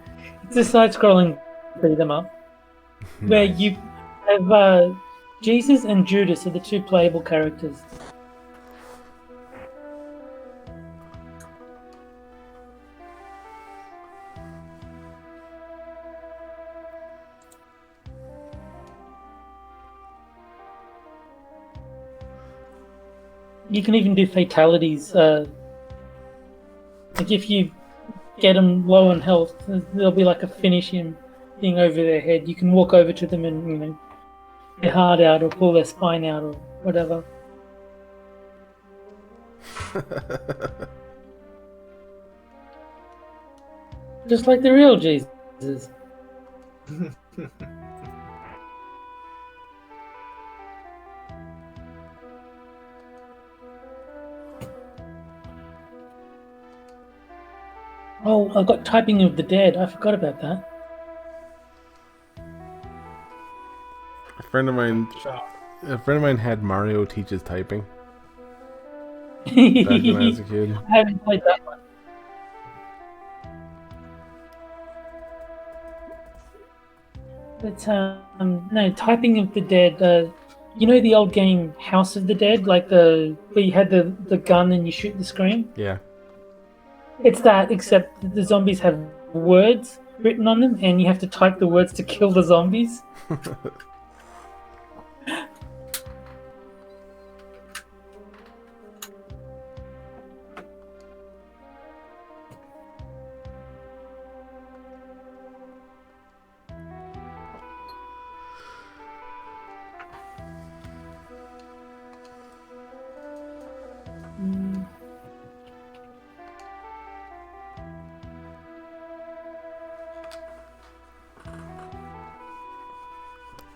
it's a side-scrolling beat 'em up where Nice. you have Jesus and Judas are the two playable characters. You can even do fatalities. Like if you get them low on health, there'll be like a finish him thing over their head. You can walk over to them and their heart out or pull their spine out or whatever. Just like the real Jesus. Oh, I've got Typing of the Dead. I forgot about that. A friend of mine Shut had Mario teaches typing back when I was a kid. I haven't played that one. But no, Typing of the Dead. You know the old game House of the Dead, like where you had the gun and you shoot the screen. Yeah. It's that, except the zombies have words written on them, and you have to type the words to kill the zombies.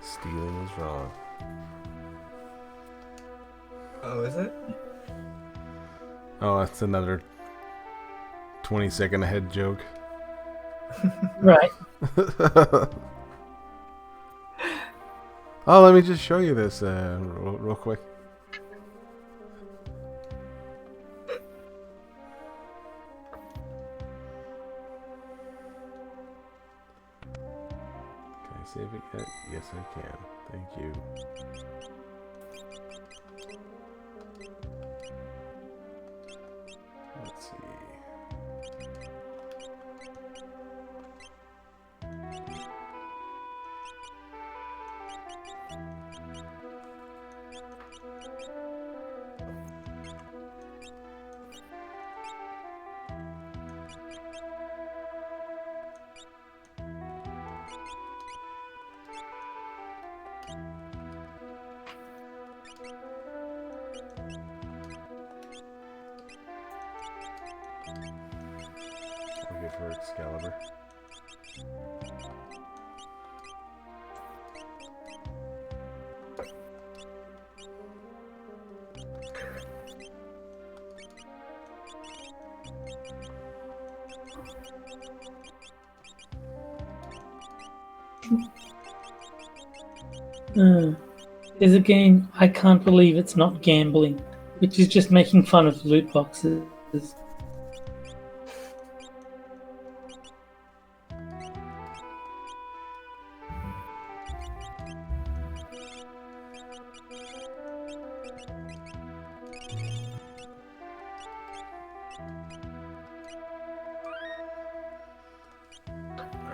Stealing is wrong. Oh, is it? Oh, that's another 20-second ahead joke. Right. Oh, let me just show you this real quick. Can I save it yet? Yes, I can. Thank you. Let's see. give her Excalibur. There's a game I can't believe it's not gambling, which is just making fun of loot boxes.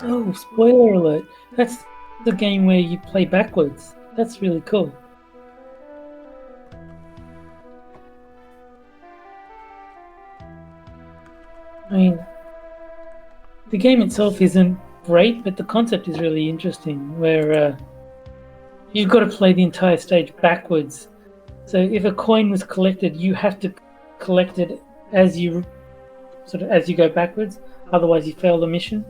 Oh, spoiler alert. That's the game where you play backwards. That's really cool. I mean, the game itself isn't great, but the concept is really interesting, where you've got to play the entire stage backwards. So if a coin was collected, you have to collect it as you go backwards. Otherwise, you fail the mission.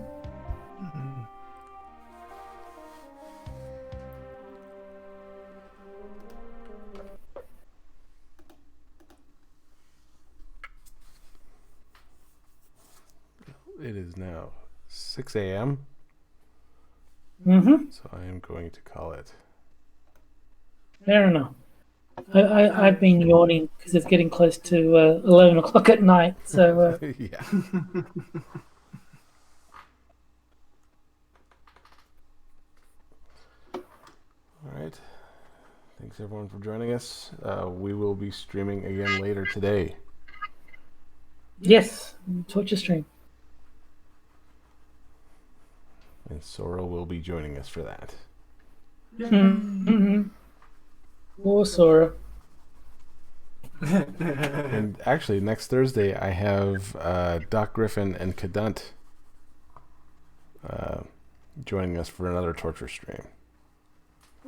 It is now 6 a.m. Mm-hmm. So I am going to call it. Fair enough. I've been yawning because it's getting close to 11 o'clock at night. So Yeah. All right. Thanks everyone for joining us. We will be streaming again later today. yes, Torture stream. And Sora will be joining us for that. Mm-hmm. Or Sora. And actually, next Thursday, I have Doc Griffin and Cadunt joining us for another torture stream.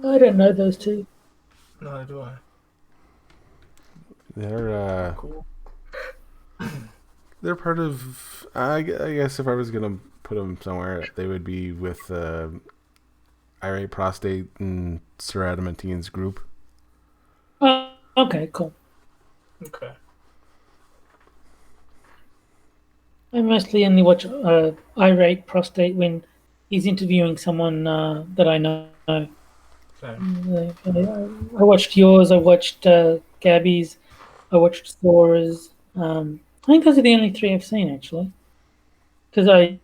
I don't know those two. No, do I? They're Cool. they're part of. I guess if I was gonna put them somewhere, they would be with Irate Prostate and Sir Adamantine's group. Oh, okay, cool. Okay. I mostly only watch Irate Prostate when he's interviewing someone that I know. Same. I watched yours. I watched Gabby's. I watched Sora's. I think those are the only three I've seen actually, because I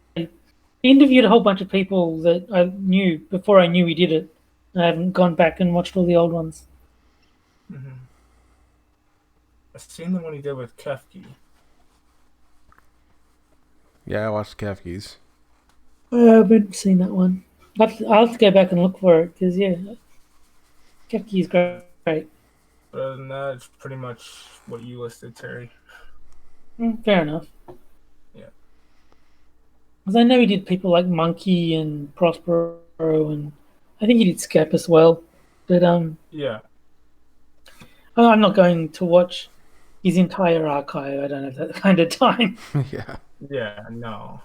interviewed a whole bunch of people that I knew before I knew he did it. I haven't gone back and watched all the old ones. Mm-hmm. I've seen the one he did with Kefki. Yeah, I watched Kafki's. I haven't seen that one. I'll have to go back and look for it because Kefki is great. But other than that, it's pretty much what you listed, Terry. Fair enough. Yeah. Because I know he did people like Monkey and Prospero, and I think he did Scap as well. But Yeah. I'm not going to watch his entire archive. I don't have that kind of time. Yeah. Yeah, no.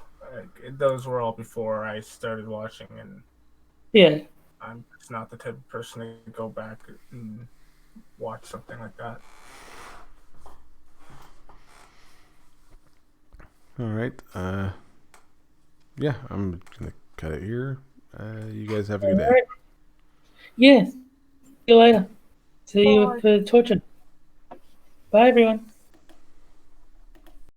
Those were all before I started watching, and Yeah. I'm just not the type of person to go back and watch something like that. All right. Yeah, I'm gonna cut it here. You guys have a good day. Alright. Yeah. See you later. See you for torture. Bye, everyone.